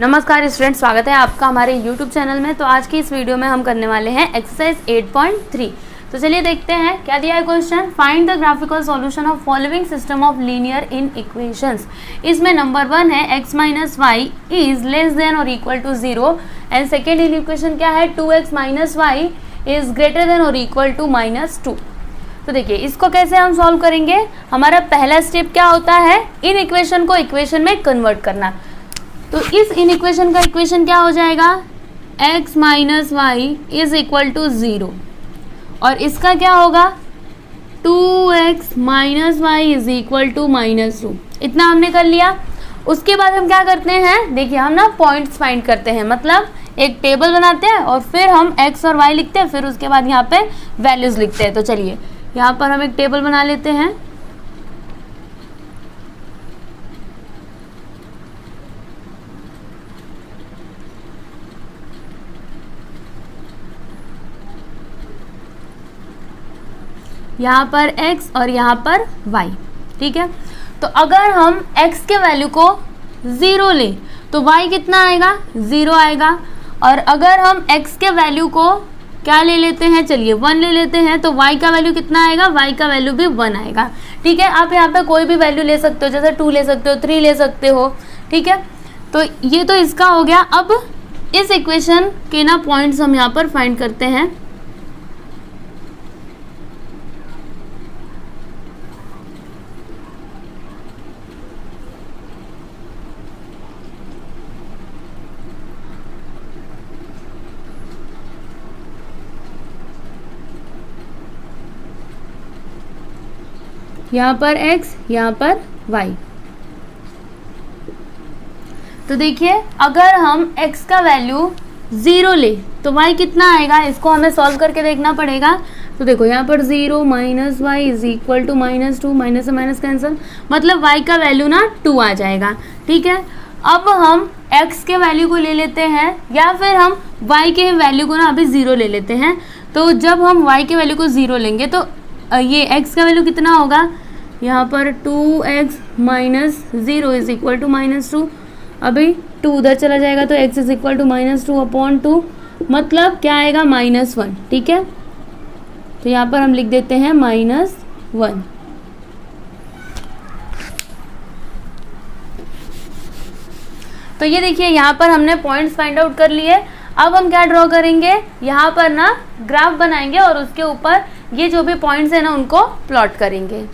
नमस्कार स्टूडेंट, स्वागत है आपका हमारे YouTube चैनल में। तो आज की इस वीडियो में हम करने वाले हैं एक्सरसाइज 8.3। तो चलिए देखते हैं क्या दिया है question. Find the graphical solution of following system of linear in equations. इसमें नंबर 1 है x minus y is less than और equal to 0 and second in equation क्या है 2x minus y is greater than और equal to -2। तो देखिए इसको कैसे हम सॉल्व करेंगे। हमारा पहला स्टेप क्या होता है, इन इक्वेशन को इक्वेशन में कन्वर्ट करना। तो इस इन इक्वेशन का इक्वेशन क्या हो जाएगा, x minus y is equal to 0 और इसका क्या होगा 2x minus y is equal to -2। इतना हमने कर लिया। उसके बाद हम क्या करते हैं, देखिए हम ना पॉइंट्स फाइंड करते हैं, मतलब एक टेबल बनाते हैं और फिर हम x और y लिखते हैं, फिर उसके बाद यहाँ पे वैल्यूज लिखते हैं। तो चलिए यहाँ पर हम एक टेबल बना लेते हैं। यहाँ पर x और यहाँ पर y, ठीक है। तो अगर हम x के वैल्यू को 0 लें तो y कितना आएगा, 0 आएगा। और अगर हम x के वैल्यू को क्या ले लेते हैं, चलिए 1 ले लेते हैं, तो y का वैल्यू कितना आएगा, y का वैल्यू भी 1 आएगा, ठीक है। आप यहाँ पे कोई भी वैल्यू ले सकते हो, जैसे 2 ले सकते हो, 3 ले सकते हो, ठीक है। तो ये तो इसका हो गया। अब इस इक्वेशन के ना पॉइंट्स हम यहाँ पर फाइंड करते हैं। यहाँ पर x, यहाँ पर y। तो देखिए अगर हम x का वैल्यू 0 ले तो y कितना आएगा, इसको हमें सॉल्व करके देखना पड़ेगा। तो देखो यहाँ पर 0 minus y is equal to -2, minus से माइनस कैंसिल, मतलब y का वैल्यू ना 2 आ जाएगा, ठीक है। अब हम x के वैल्यू को ले लेते हैं या फिर हम y के वैल्यू को ना अभी 0 ले लेते हैं। तो जब हम y के वैल्यू को 0 लेंगे तो ये x का वैल्यू कितना होगा, यहाँ पर 2x minus 0 is equal to -2। अभी 2 उधर चला जाएगा तो x इज इक्वल टू -2/2, मतलब क्या आएगा -1, ठीक है। तो यहाँ पर हम लिख देते हैं -1। तो ये देखिए यहाँ पर हमने पॉइंट्स फाइंड आउट कर लिए। अब हम क्या ड्रॉ करेंगे, यहाँ पर ना ग्राफ बनाएंगे और उसके ऊपर ये जो भी पॉइंट्स है ना उनको प्लॉट करेंगे।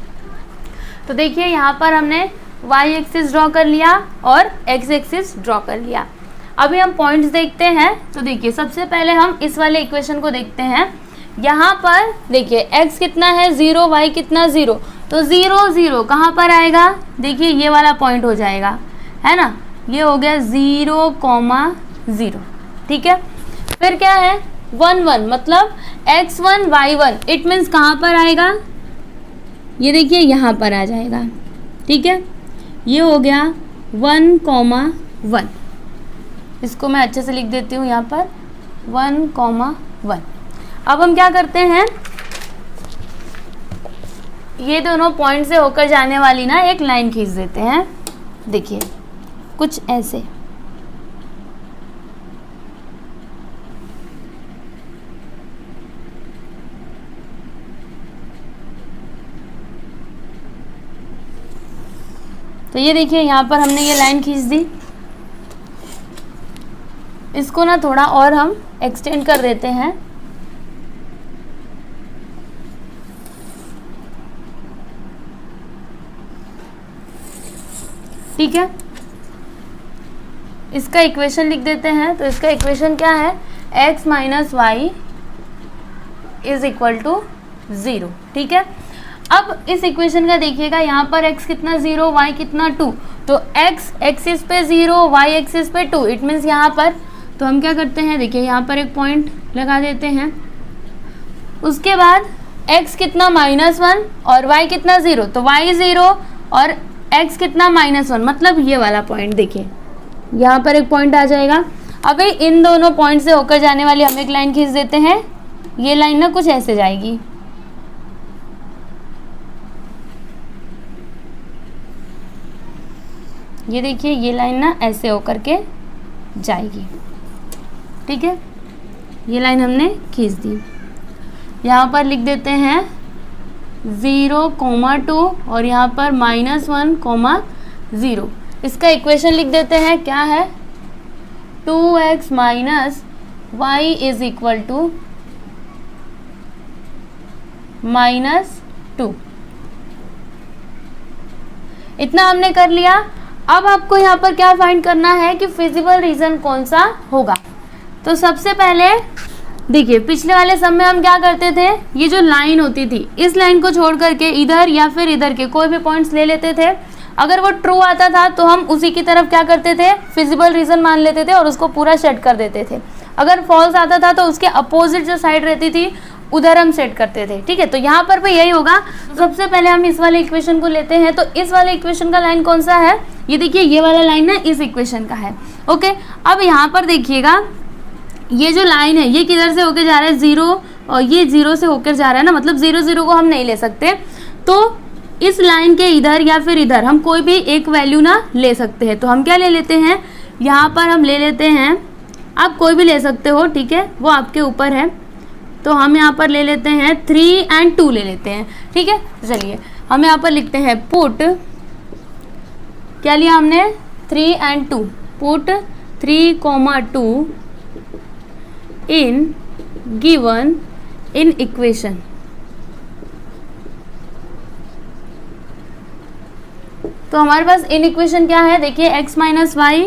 तो देखिए यहाँ पर हमने y एक्सिस ड्रॉ कर लिया और x एक्सिस ड्रॉ कर लिया। अभी हम पॉइंट्स देखते हैं। तो देखिए सबसे पहले हम इस वाले इक्वेशन को देखते हैं। यहाँ पर देखिए x कितना है 0, y कितना 0, तो 0 0 कहाँ पर आएगा, देखिए ये वाला पॉइंट हो जाएगा, है ना। ये हो गया 0,0, ठीक है। फिर क्या है 1 1, मतलब x1 y1, इट मीन्स कहाँ पर आएगा, ये देखिए यहाँ पर आ जाएगा, ठीक है। ये हो गया 1,1। इसको मैं अच्छे से लिख देती हूँ यहाँ पर 1,1। अब हम क्या करते हैं, ये दोनों पॉइंट से होकर जाने वाली ना एक लाइन खींच देते हैं। देखिए कुछ ऐसे। तो ये देखिए यहाँ पर हमने ये लाइन खींच दी। इसको ना थोड़ा और हम एक्सटेंड कर देते हैं। ठीक है, इसका इक्वेशन लिख देते हैं। तो इसका इक्वेशन क्या है, x minus y is equal to 0, ठीक है। अब इस इक्वेशन का देखिएगा, यहाँ पर x कितना 0, y कितना 2, तो x एक्सिस पे 0, y एक्सिस पे 2, इट मीन्स यहाँ पर। तो हम क्या करते हैं, देखिए यहाँ पर एक पॉइंट लगा देते हैं। उसके बाद x कितना -1 और y कितना 0, तो y 0 और x कितना -1, मतलब ये वाला पॉइंट देखिए यहाँ पर एक पॉइंट आ जाएगा। अभी इन दोनों पॉइंट से होकर जाने वाली हम एक लाइन खींच देते हैं। ये लाइन ना कुछ ऐसे जाएगी, ये देखिए ये लाइन ना ऐसे होकर के जाएगी। ठीक है, ये लाइन हमने खींच दी। यहाँ पर लिख देते हैं 0,2 और यहाँ पर -1,0। इसका इक्वेशन लिख देते हैं, क्या है 2x minus y is equal to -2। इतना हमने कर लिया। अब आपको यहाँ पर क्या फाइंड करना है कि फिजिबल रीजन कौन सा होगा। तो सबसे पहले देखिए, पिछले वाले सम में हम क्या करते थे, ये जो लाइन होती थी इस लाइन को छोड़ करके इधर या फिर इधर के कोई भी पॉइंट्स ले लेते थे। अगर वो ट्रू आता था तो हम उसी की तरफ क्या करते थे, फिजिबल रीजन मान लेते थे और उसको पूरा सेट कर देते थे। अगर फॉल्स आता था तो उसके अपोजिट जो साइड रहती थी उधर हम सेट करते थे। ठीक है, तो यहाँ पर भी यही होगा। सबसे पहले हम इस वाले इक्वेशन को लेते हैं। तो इस वाले इक्वेशन का लाइन कौन सा है, ये देखिए, ये वाला लाइन ना इस इक्वेशन का है। ओके, अब यहाँ पर देखिएगा, ये जो लाइन है ये किधर से होकर जा रहा है, 0, और ये 0 से होकर जा रहा है ना, मतलब 0 0 को हम नहीं ले सकते। तो इस लाइन के इधर या फिर इधर हम कोई भी एक वैल्यू ना ले सकते हैं। तो हम क्या ले लेते हैं, यहाँ पर हम ले लेते हैं, आप कोई भी ले सकते हो, ठीक है, वो आपके ऊपर है। तो हम यहाँ पर ले लेते हैं 3 और 2 ले लेते हैं। ठीक है, चलिए हम यहाँ पर लिखते हैं पुट, क्या लिया हमने 3 और 2, put 3,2 in given inequation. तो हमारे पास इन इक्वेशन क्या है, देखिए x minus y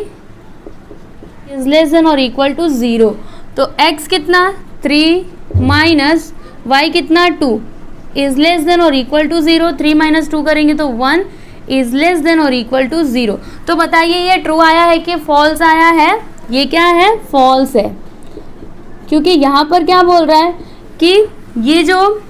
is less than और इक्वल टू 0। तो x कितना 3 माइनस वाई कितना 2 इज लेस देन और इक्वल टू 0। 3 माइनस 2 करेंगे तो 1 इज लेस देन और इक्वल टू 0। तो बताइए ये ट्रू आया है कि फॉल्स आया है, ये क्या है, फॉल्स है। क्योंकि यहाँ पर क्या बोल रहा है कि ये जो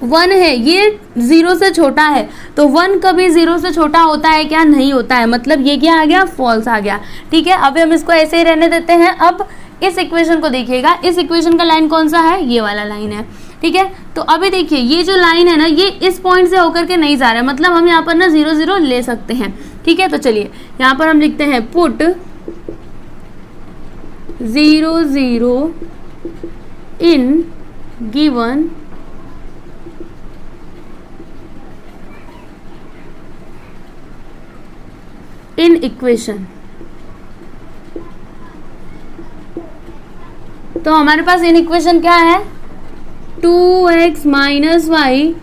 1 है ये 0 से छोटा है। तो 1 कभी 0 से छोटा होता है क्या, नहीं होता है, मतलब ये क्या आ गया, फॉल्स आ गया। ठीक है, अभी हम इसको ऐसे ही रहने देते हैं। अब इस इक्वेशन को देखिएगा, इस इक्वेशन का लाइन कौन सा है, ये वाला लाइन है। ठीक है, तो अभी देखिए ये जो लाइन है ना, ये इस पॉइंट से होकर के नहीं जा रहा है, मतलब हम यहाँ पर ना 0 0 ले सकते हैं। ठीक है, तो चलिए यहाँ पर हम लिखते हैं put 0 0 in given inequation. तो हमारे पास इन इक्वेशन क्या है, 2x minus y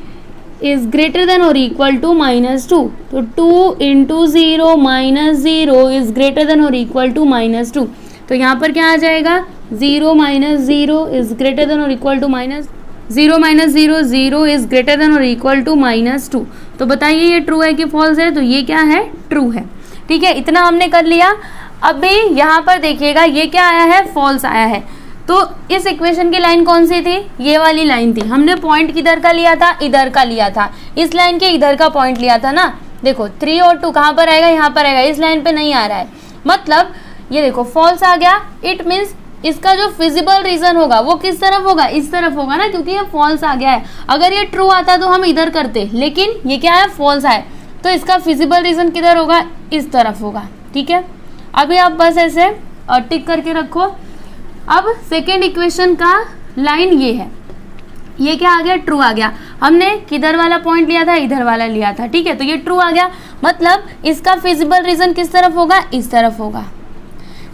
is greater than और इक्वल टू -2। तो 2 into 0 minus 0 is greater than और इक्वल टू -2। तो यहाँ पर क्या आ जाएगा, 0 माइनस 0 इज ग्रेटर देन और equal to -0 minus 0 0 is greater than और इक्वल टू -2। तो बताइए ये ट्रू है कि फॉल्स है, तो ये क्या है, ट्रू है। ठीक है, इतना हमने कर लिया। अभी यहाँ पर देखिएगा ये क्या आया है, फॉल्स आया है। तो इस इक्वेशन की लाइन कौन सी थी, ये वाली लाइन थी। हमने पॉइंट किधर का लिया था, इधर का लिया था, इस लाइन के इधर का पॉइंट लिया था ना। देखो 3 और 2 कहाँ पर आएगा, यहाँ पर आएगा, इस लाइन पे नहीं आ रहा है, मतलब ये देखो फॉल्स आ गया। इट मीन्स इसका जो फिजिबल रीजन होगा वो किस तरफ होगा, इस तरफ होगा ना, क्योंकि ये फॉल्स आ गया है। अगर ये ट्रू आता तो हम इधर करते, लेकिन ये क्या है, फॉल्स है, तो इसका फिजिबल रीजन किधर होगा, इस तरफ होगा। ठीक है, अभी आप बस ऐसे टिक करके रखो। अब सेकेंड इक्वेशन का लाइन ये है, ये क्या आ गया, ट्रू आ गया। हमने किधर वाला पॉइंट लिया था, इधर वाला लिया था। ठीक है, तो ये ट्रू आ गया, मतलब इसका फिजिबल रीजन किस तरफ होगा, इस तरफ होगा।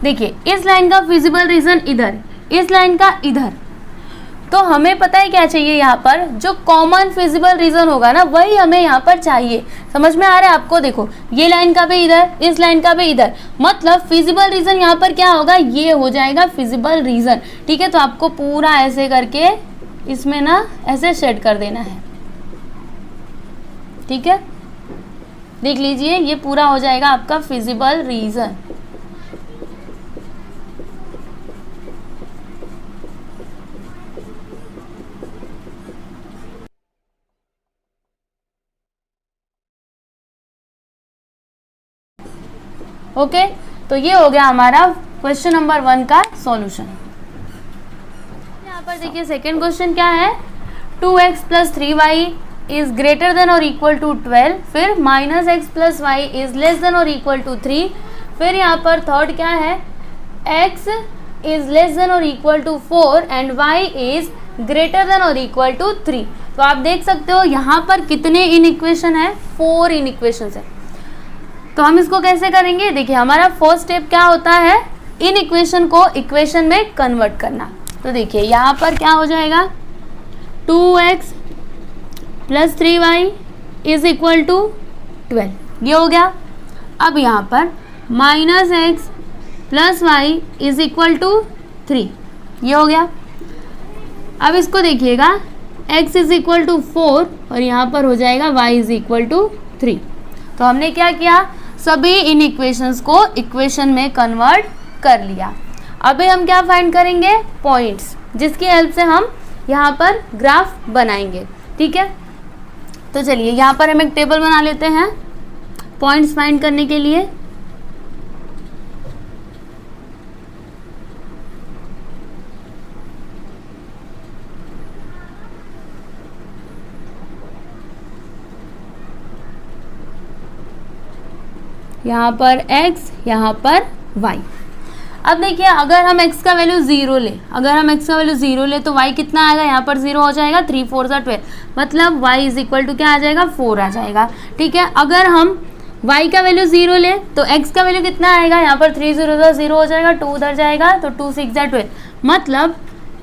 देखिए इस लाइन का फिजिबल रीजन इधर, इस लाइन का इधर। तो हमें पता है क्या चाहिए, यहाँ पर जो कॉमन फिजिबल रीजन होगा ना, वही हमें यहाँ पर चाहिए। समझ में आ रहा है आपको, देखो ये लाइन का भी इधर, इस लाइन का भी इधर, मतलब फिजिबल रीजन यहाँ पर क्या होगा, ये हो जाएगा फिजिबल रीजन। ठीक है, तो आपको पूरा ऐसे करके इसमें ना ऐसे शेड कर देना है। ठीक है, देख लीजिए ये पूरा हो जाएगा आपका फिजिबल रीजन। ओके, तो ये हो गया हमारा क्वेश्चन नंबर 1 का सॉल्यूशन। यहाँ पर देखिए सेकेंड क्वेश्चन क्या है, 2x plus 3y is greater than और इक्वल टू 12, फिर -x plus y is less than और इक्वल टू 3, फिर यहाँ पर थर्ड क्या है, x इज लेस देन और equal to 4 and y is greater than और इक्वल टू 3। तो आप देख सकते हो यहाँ पर कितने इन इक्वेशन है, 4 इन इक्वेशन है। तो हम इसको कैसे करेंगे, देखिए हमारा फर्स्ट स्टेप क्या होता है, इन इक्वेशन को इक्वेशन में कन्वर्ट करना। तो देखिए यहाँ पर क्या हो जाएगा, 2x plus 3y is equal to 12, ये हो गया। अब यहाँ पर minus x plus y is equal to 3, ये हो गया। अब इसको देखिएगा, x इज इक्वल टू 4 और यहाँ पर हो जाएगा y इज इक्वल टू 3। तो हमने क्या किया, सभी इन इक्वेशंस को इक्वेशन में कन्वर्ट कर लिया। अभी हम क्या फाइंड करेंगे, पॉइंट्स, जिसकी हेल्प से हम यहाँ पर ग्राफ बनाएंगे। ठीक है, तो चलिए यहाँ पर हम एक टेबल बना लेते हैं पॉइंट्स फाइंड करने के लिए। यहाँ पर x, यहाँ पर y। अब देखिए अगर हम x का वैल्यू 0 ले, तो y कितना आएगा, यहाँ पर 0 हो जाएगा, 3 4 12, मतलब y इज इक्वल टू क्या आ जाएगा, 4 आ जाएगा। ठीक है, अगर हम y का वैल्यू 0 ले तो x का वैल्यू कितना आएगा, यहाँ पर 3 0 0 हो जाएगा, 2 उधर जाएगा तो 2 6 12, मतलब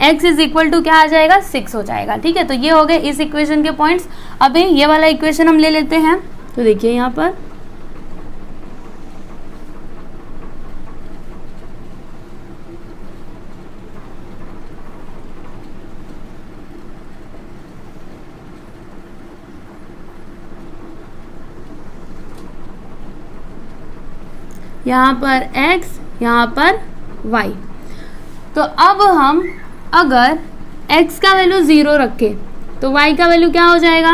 x इज इक्वल टू क्या आ जाएगा, 6 हो जाएगा। ठीक है, तो ये हो गए इस इक्वेशन के पॉइंट्स। अभी ये वाला इक्वेशन हम ले लेते हैं। तो देखिए यहाँ पर यहाँ पर x, यहाँ पर y। तो अब हम अगर x का वैल्यू 0 रखें तो y का वैल्यू क्या हो जाएगा,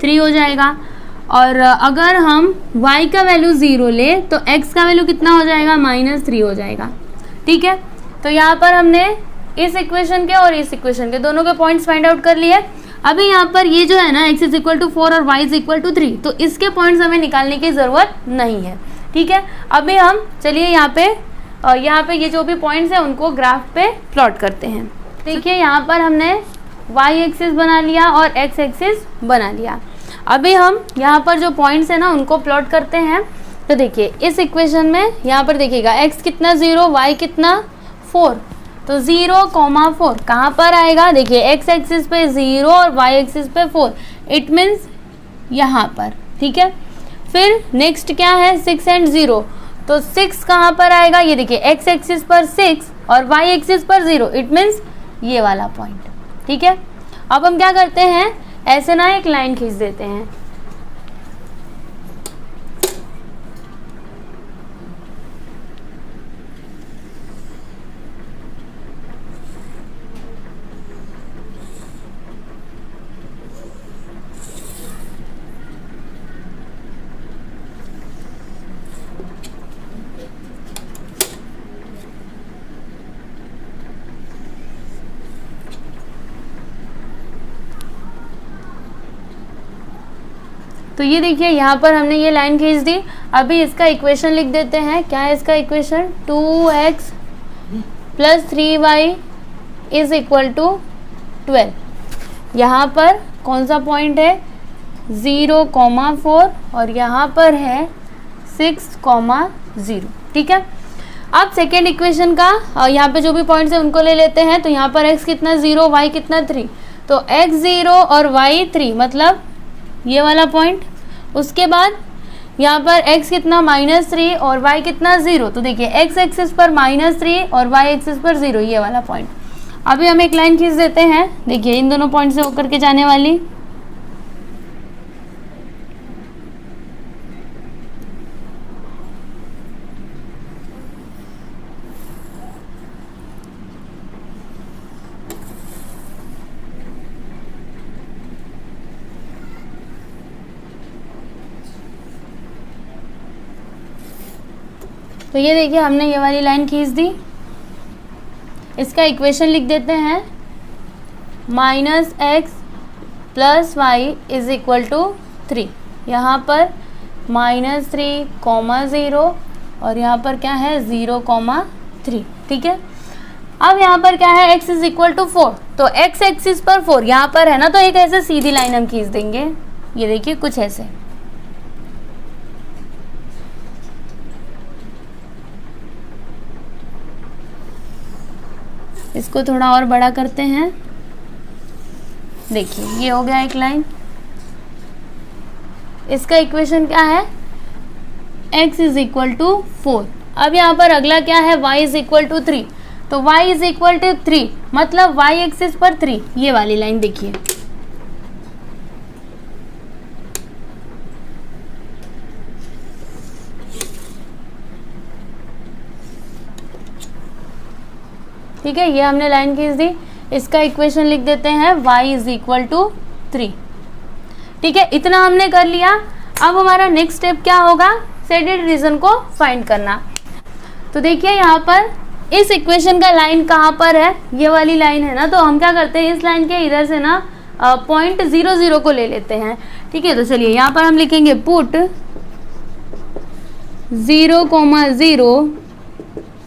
3 हो जाएगा। और अगर हम y का वैल्यू 0 ले तो x का वैल्यू कितना हो जाएगा, -3 हो जाएगा। ठीक है, तो यहाँ पर हमने इस इक्वेशन के और इस इक्वेशन के दोनों के पॉइंट्स फाइंड आउट कर लिए। अभी यहाँ पर ये जो है ना, x इज इक्वल टू 4 और y इज इक्वल टू 3, तो इसके पॉइंट्स हमें निकालने की ज़रूरत नहीं है। ठीक है, अभी हम चलिए यहाँ पे ये जो भी पॉइंट्स हैं उनको ग्राफ पे प्लॉट करते हैं। देखिए यहाँ पर हमने y एक्सिस बना लिया और x एक्सिस बना लिया। अभी हम यहाँ पर जो पॉइंट्स हैं ना उनको प्लॉट करते हैं। तो देखिए इस इक्वेशन में यहाँ पर देखिएगा x कितना 0, y कितना 4, तो 0, 4 कहाँ पर आएगा, देखिए x एक्सिस पे 0 और y एक्सिस पे 4, इट मीन्स यहाँ पर। ठीक है, फिर नेक्स्ट क्या है, 6 एंड 0, तो 6 कहाँ पर आएगा, ये देखिए x एक्सिस पर 6 और y एक्सिस पर 0, इट मीन्स ये वाला पॉइंट। ठीक है, अब हम क्या करते हैं, ऐसे ना एक लाइन खींच देते हैं। तो ये देखिए यहाँ पर हमने ये लाइन खींच दी। अभी इसका इक्वेशन लिख देते हैं। क्या है इसका equation, 2x plus 3y is equal to 12। यहाँ पर कौन सा पॉइंट है, 0,4 और यहाँ पर है 6,0। ठीक है, अब सेकेंड इक्वेशन का यहाँ पे जो भी पॉइंट्स है उनको ले लेते हैं। तो यहाँ पर x कितना 0, y कितना 3, तो x 0 और y 3, मतलब ये वाला पॉइंट। उसके बाद यहाँ पर x कितना -3 और y कितना 0, तो देखिए x एक्सिस पर -3 और y एक्सिस पर 0, ये वाला पॉइंट। अभी हम एक लाइन खींच देते हैं, देखिए इन दोनों पॉइंट से होकर के जाने वाली। तो ये देखिए हमने ये वाली लाइन खींच दी। इसका इक्वेशन लिख देते हैं, -x plus y is equal to 3। यहाँ पर -3, 0 और यहाँ पर क्या है 0,3। 3, ठीक है। अब यहाँ पर क्या है, x इज इक्वल टू 4, तो x एक्सिस पर 4 यहाँ पर है ना, तो एक ऐसे सीधी लाइन हम खींच देंगे, ये देखिए कुछ ऐसे। इसको थोड़ा और बड़ा करते हैं, देखिए ये हो गया एक लाइन। इसका इक्वेशन क्या है, x इज इक्वल टू 4। अब यहाँ पर अगला क्या है, y इज इक्वल टू 3, तो y इज इक्वल टू 3 मतलब y एक्सिस पर 3, ये वाली लाइन देखिए। ठीक है, ये हमने लाइन खींच दी। इसका इक्वेशन लिख देते हैं y इज इक्वल टू 3, ठीक है। इतना हमने कर लिया। अब हमारा नेक्स्ट स्टेप क्या होगा, शेडेड रीजन को फाइंड करना। तो देखिए यहाँ पर इस इक्वेशन का लाइन कहाँ पर है, ये वाली लाइन है ना, तो हम क्या करते हैं, इस लाइन के इधर से ना पॉइंट 0 0 को ले लेते हैं, ठीक है। तो चलिए यहाँ पर हम लिखेंगे put 0, 0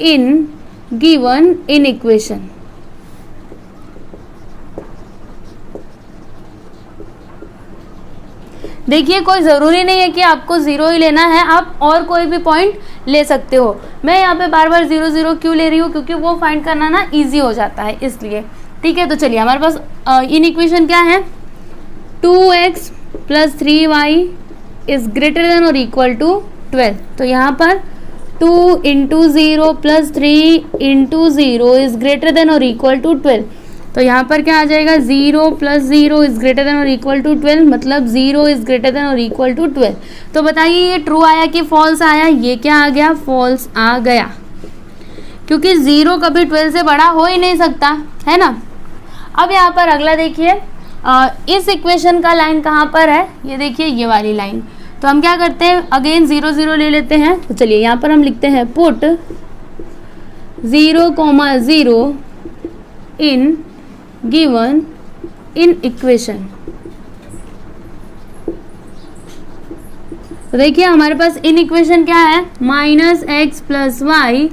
in given inequation. देखिए कोई ज़रूरी नहीं है कि आपको 0 ही लेना है, आप और कोई भी पॉइंट ले सकते हो। मैं यहाँ पे बार बार 0 0 क्यों ले रही हूँ, क्योंकि वो फाइंड करना ना इजी हो जाता है इसलिए, ठीक है। तो चलिए हमारे पास इन इक्वेशन क्या है, 2x + 3y is greater than और इक्वल टू 12। तो यहाँ पर 2 × 0 + 3 × 0 इज ग्रेटर देन और इक्वल टू 12। तो यहाँ पर क्या आ जाएगा, 0 + 0 इज ग्रेटर देन और इक्वल टू 12, मतलब 0 इज ग्रेटर देन और इक्वल टू 12। तो बताइए ये ट्रू आया कि फॉल्स आया, ये क्या आ गया, फॉल्स आ गया, क्योंकि 0 कभी 12 से बड़ा हो ही नहीं सकता, है ना। अब यहाँ पर अगला देखिए, इस इक्वेशन का लाइन कहाँ पर है, ये देखिए ये वाली लाइन। तो हम क्या करते हैं, अगेन 0 0 ले लेते हैं। तो चलिए यहाँ पर हम लिखते हैं put 0, 0 in given inequation. तो देखिए हमारे पास इन इक्वेशन क्या है, -x + y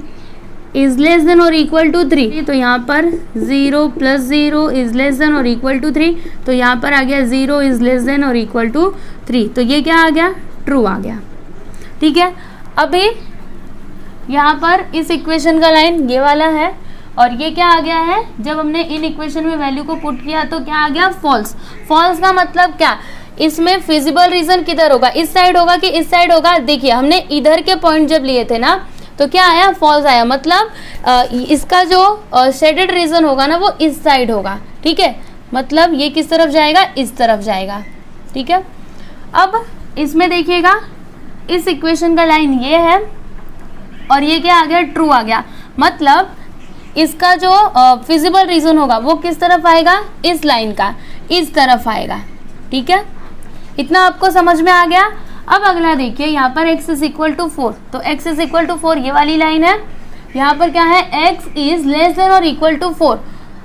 is less than और इक्वल टू 3। तो यहाँ पर 0 + 0 इज लेस देन और इक्वल टू 3, तो यहाँ पर आ गया 0 इज लेस देन और इक्वल टू 3। तो ये क्या आ गया, ट्रू आ गया, ठीक है। अभी यहाँ पर इस इक्वेशन का लाइन ये वाला है, और ये क्या आ गया है, जब हमने इन इक्वेशन में वैल्यू को पुट किया तो क्या आ गया, फॉल्स। फॉल्स का मतलब क्या, इसमें फिजिबल रीजन किधर होगा, इस साइड होगा कि इस साइड होगा। देखिए हमने इधर के पॉइंट जब लिए थे ना, तो क्या आया, फॉल्स आया, मतलब इसका जो शेडेड रीजन होगा ना वो इस साइड होगा, ठीक है। मतलब ये किस तरफ जाएगा, इस तरफ जाएगा, ठीक है। अब इसमें देखिएगा इस इक्वेशन का लाइन ये है, और ये क्या आ गया, ट्रू आ गया। मतलब इसका जो फिजिबल रीजन होगा वो किस तरफ आएगा, इस लाइन का इस तरफ आएगा, ठीक है। इतना आपको समझ में आ गया। अब अगला देखिए, यहाँ पर x इज इक्वल टू 4, तो x इज इक्वल टू 4 ये वाली लाइन है। यहाँ पर क्या है, x इज लेस देन और इक्वल टू 4,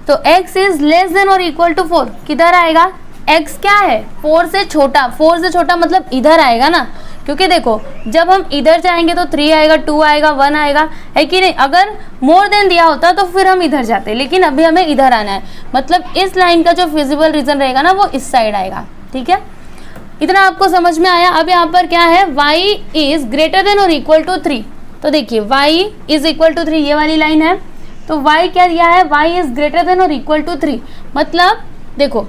तो x इज लेस देन और इक्वल टू 4 किधर आएगा, x क्या है, 4 से छोटा। 4 से छोटा मतलब इधर आएगा ना, क्योंकि देखो जब हम इधर जाएंगे तो 3 आएगा, 2 आएगा, 1 आएगा, है कि नहीं। अगर मोर देन दिया होता तो फिर हम इधर जाते, लेकिन अभी हमें इधर आना है, मतलब इस लाइन का जो फिजिबल रीजन रहेगा ना वो इस साइड आएगा, ठीक है। इतना आपको समझ में आया। अब यहाँ पर क्या है, y इज ग्रेटर देन और इक्वल टू 3। तो देखिए y इज इक्वल टू 3 ये वाली लाइन है, तो y क्या दिया है, y इज ग्रेटर देन और इक्वल टू 3, मतलब देखो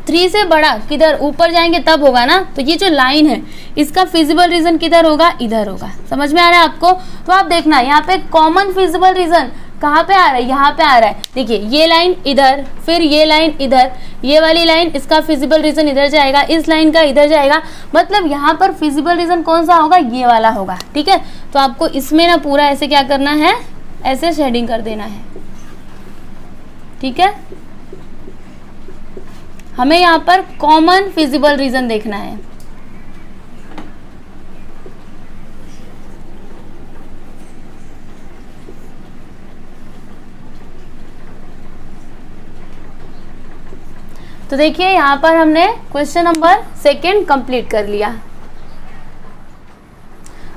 3 से बड़ा किधर, ऊपर जाएंगे तब होगा ना। तो ये जो लाइन है इसका फिजिबल रीजन किधर होगा, इधर होगा। समझ में आ रहा है आपको। तो आप देखना यहाँ पे कॉमन फिजिबल रीजन कहाँ पे आ रहा है, यहाँ पे आ रहा है। देखिए ये लाइन इधर, फिर ये लाइन इधर, ये वाली लाइन, इसका फिजिबल रीजन इधर जाएगा, इस लाइन का इधर जाएगा, मतलब यहाँ पर फिजिबल रीजन कौन सा होगा, ये वाला होगा, ठीक है। तो आपको इसमें ना पूरा ऐसे क्या करना है, ऐसे शेडिंग कर देना है, ठीक है। हमें यहाँ पर कॉमन फिजिबल रीजन देखना है। तो देखिए यहाँ पर हमने क्वेश्चन नंबर 2 कंप्लीट कर लिया।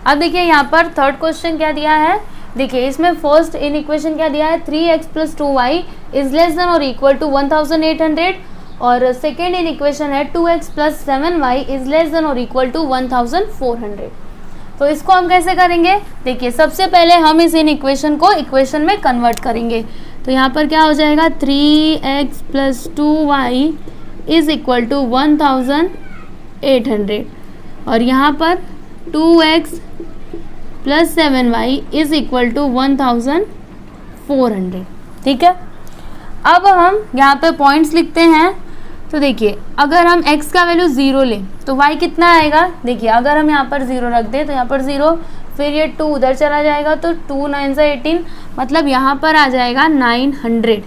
अब देखिए यहाँ पर थर्ड क्वेश्चन क्या दिया है, देखिए इसमें फर्स्ट इन इक्वेशन क्या दिया है, 3x + 2y is less than और इक्वल टू 1800, और सेकेंड इन इक्वेशन है 2x + 7y is less than और इक्वल टू 1400। तो इसको हम कैसे करेंगे, देखिए सबसे पहले हम इस इन इक्वेशन को इक्वेशन में कन्वर्ट करेंगे। तो यहाँ पर क्या हो जाएगा, 3x + 2y is equal to 1800, और यहाँ पर 2x + 7y is equal to 1400। ठीक है, अब हम यहाँ पे पॉइंट्स लिखते हैं। तो देखिए अगर हम x का वैल्यू 0 लें तो y कितना आएगा, देखिए अगर हम यहाँ पर 0 रख दें तो यहाँ पर 0, फिर ये 2 उधर चला जाएगा तो 2 9 से 18, मतलब यहाँ पर आ जाएगा 900।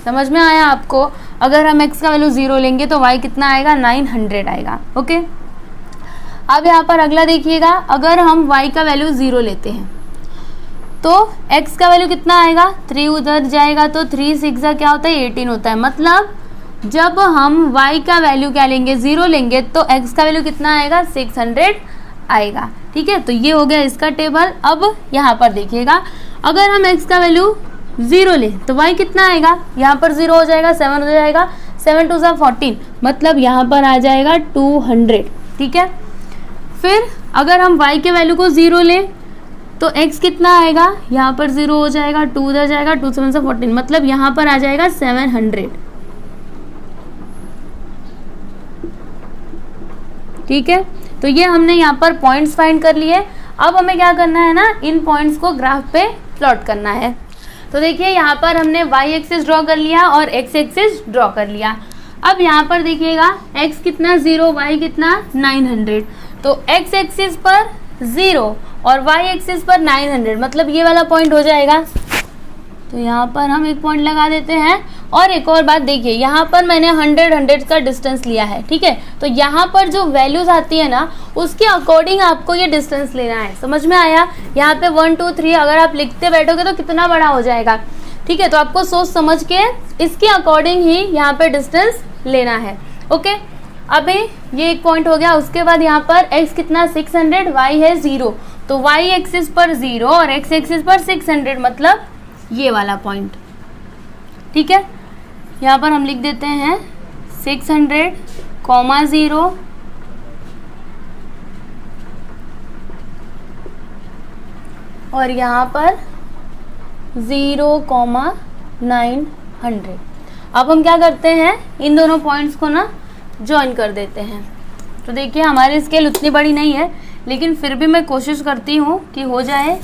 समझ में आया आपको, अगर हम x का वैल्यू 0 लेंगे तो y कितना आएगा, 900 आएगा। ओके, अब यहाँ पर अगला देखिएगा, अगर हम y का वैल्यू 0 लेते हैं तो x का वैल्यू कितना आएगा, 3 उधर जाएगा तो 3 6 क्या होता है, 18 होता है। मतलब जब हम y का वैल्यू क्या लेंगे, 0 लेंगे तो x का वैल्यू कितना आएगा, 600 आएगा। ठीक है, तो ये हो गया इसका टेबल। अब यहाँ पर देखिएगा, अगर हम x का वैल्यू 0 लें तो y कितना आएगा, यहाँ पर 0 हो जाएगा, 7 हो जाएगा, 7 2 14, मतलब यहाँ पर आ जाएगा 200। ठीक है, फिर अगर हम y के वैल्यू को 0 लें तो x कितना आएगा, यहाँ पर 0 हो जाएगा, 2 उधर जाएगा, 2 7 14, मतलब यहाँ पर आ जाएगा 700। ठीक है, तो ये हमने यहाँ पर पॉइंट्स फाइंड कर लिए। अब हमें क्या करना है ना, इन पॉइंट्स को ग्राफ पे प्लॉट करना है। तो देखिए यहाँ पर हमने y एक्सिस ड्रॉ कर लिया और x एक्सिस ड्रॉ कर लिया। अब यहाँ पर देखिएगा x कितना 0, y कितना 900, तो x एक्सिस पर 0 और y एक्सिस पर 900, मतलब ये वाला पॉइंट हो जाएगा। तो यहाँ पर हम एक पॉइंट लगा देते हैं। और एक और बात देखिए, यहाँ पर मैंने 100 का डिस्टेंस लिया है। ठीक है, तो यहाँ पर जो वैल्यूज आती है ना, उसके अकॉर्डिंग आपको ये डिस्टेंस लेना है। समझ में आया, यहाँ पे 1 2 3 अगर आप लिखते बैठोगे तो कितना बड़ा हो जाएगा। ठीक है, तो आपको सोच समझ के इसके अकॉर्डिंग ही यहाँ पे डिस्टेंस लेना है। ओके, अभी ये एक पॉइंट हो गया। उसके बाद यहाँ पर x कितना 600, y है 0, तो y एक्सिस पर 0 और x एक्सिस पर 600, मतलब ये वाला पॉइंट। ठीक है, यहाँ पर हम लिख देते हैं 600, 0 और यहाँ पर 0, 900। अब हम क्या करते हैं, इन दोनों पॉइंट्स को ना ज्वाइन कर देते हैं। तो देखिए हमारी स्केल उतनी बड़ी नहीं है, लेकिन फिर भी मैं कोशिश करती हूँ कि हो जाए।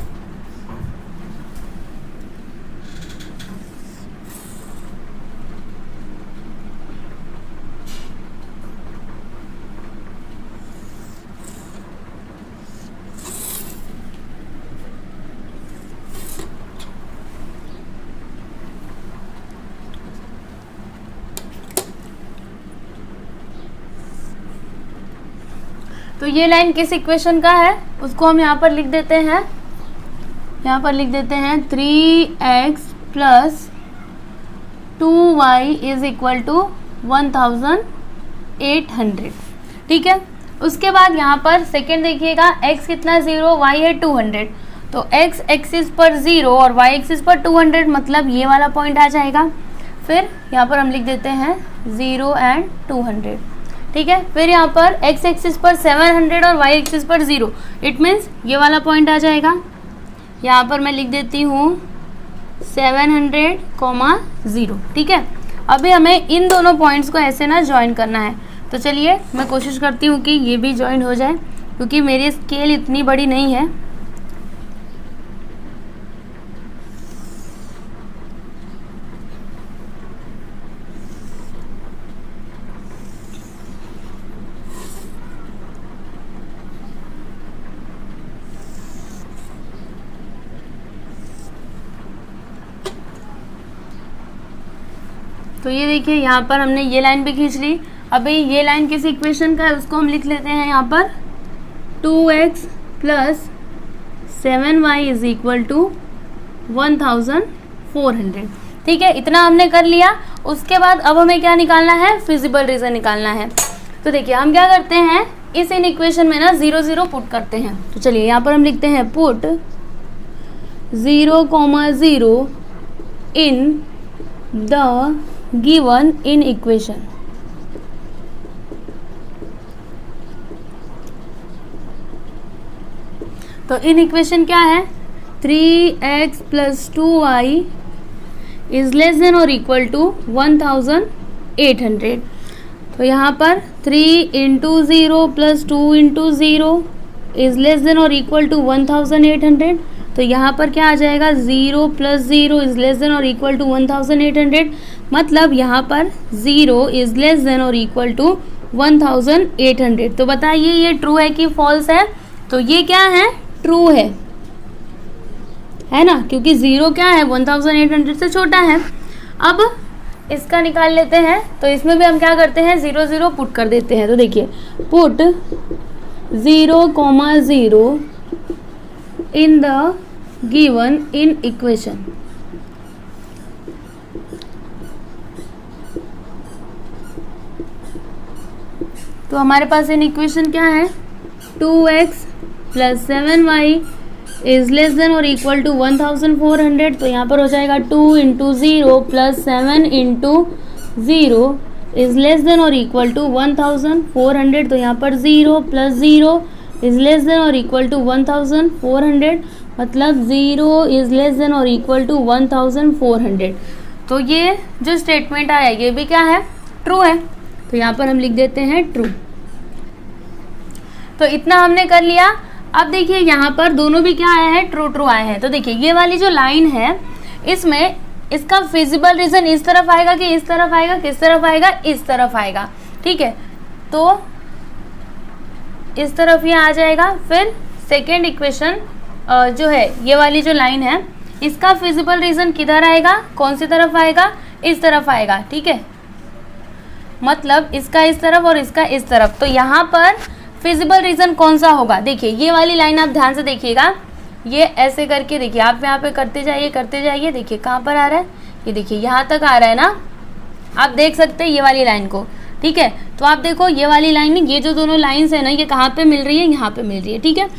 तो ये लाइन किस इक्वेशन का है उसको हम यहाँ पर लिख देते हैं। यहाँ पर लिख देते हैं 3x + 2y is equal to 1800। ठीक है, उसके बाद यहाँ पर सेकेंड देखिएगा, x कितना 0, y है 200, तो x एक्सिस पर 0 और y एक्सिस पर 200, मतलब ये वाला पॉइंट आ जाएगा। फिर यहाँ पर हम लिख देते हैं 0 and 200। ठीक है, फिर यहाँ पर x एक्सिस पर 700 और y एक्सिस पर 0, इट मीन्स ये वाला पॉइंट आ जाएगा। यहाँ पर मैं लिख देती हूँ 700, 0। ठीक है, अभी हमें इन दोनों पॉइंट्स को ऐसे ना ज्वाइन करना है। तो चलिए मैं कोशिश करती हूँ कि ये भी ज्वाइन हो जाए, क्योंकि मेरी स्केल इतनी बड़ी नहीं है। तो ये देखिए यहाँ पर हमने ये लाइन भी खींच ली। अभी ये लाइन किस इक्वेशन का है उसको हम लिख लेते हैं यहाँ पर 2x + 7y is equal to 1400। ठीक है, इतना हमने कर लिया। उसके बाद अब हमें क्या निकालना है, फिजिबल रीजन निकालना है। तो देखिए हम क्या करते हैं, इस इन इक्वेशन में ना 0 0 पुट करते हैं। तो चलिए यहाँ पर हम लिखते हैं put 0,0 in the given in equation. तो इन इक्वेशन क्या है, 3x + 2y is less than और इक्वल टू 1800. तो यहाँ पर 3 × 0 + 2 × 0 इज लेस देन और इक्वल टू 1800. तो यहाँ पर क्या आ जाएगा, 0 + 0 इज लेस देन और इक्वल टू 1800. मतलब यहाँ पर 0 इज लेस देन और इक्वल टू 1800. तो बताइए ये ट्रू है कि फॉल्स है? तो ये क्या है, ट्रू है ना, क्योंकि 0 क्या है, 1800 से छोटा है. अब इसका निकाल लेते हैं. तो इसमें भी हम क्या करते हैं, 0 0 पुट कर देते हैं. तो देखिए, put 0,0 in the given inequation. तो हमारे पास इन इक्वेशन क्या है, 2x + 7y is less than और इक्वल टू 1400. तो यहाँ पर हो जाएगा 2 × 0 + 7 × 0 इज लेस देन और इक्वल टू 1400. तो यहाँ पर 0 + 0 इज लेस देन और इक्वल टू 1400. मतलब 0 इज लेस देन और इक्वल टू 1400. तो ये जो स्टेटमेंट आया ये भी क्या है, ट्रू है. तो यहाँ पर हम लिख देते हैं ट्रू. तो इतना हमने कर लिया. अब देखिए यहाँ पर दोनों भी क्या आया है, ट्रू ट्रू आए हैं. तो देखिए ये वाली जो लाइन है इसमें इसका फिजिबल रीजन इस तरफ आएगा कि इस तरफ आएगा, किस तरफ आएगा, इस तरफ आएगा. ठीक है, तो इस तरफ ये आ जाएगा. फिर सेकेंड इक्वेशन जो है ये वाली जो लाइन है इसका फिजिबल रीजन किधर आएगा, कौन सी तरफ आएगा, इस तरफ आएगा. ठीक है, मतलब इसका इस तरफ और इसका इस तरफ. तो यहाँ पर फिजिबल रीजन कौन सा होगा, देखिए ये वाली लाइन आप ध्यान से देखिएगा. ये ऐसे करके देखिए, आप यहाँ पे करते जाइए. देखिए कहाँ पर आ रहा है, ये देखिए यहाँ तक आ रहा है ना, आप देख सकते हैं ये वाली लाइन को. ठीक है, तो आप देखो ये वाली लाइन, ये जो दोनों लाइंस है ना, ये कहाँ पे मिल रही है, यहाँ पे मिल रही है. ठीक है,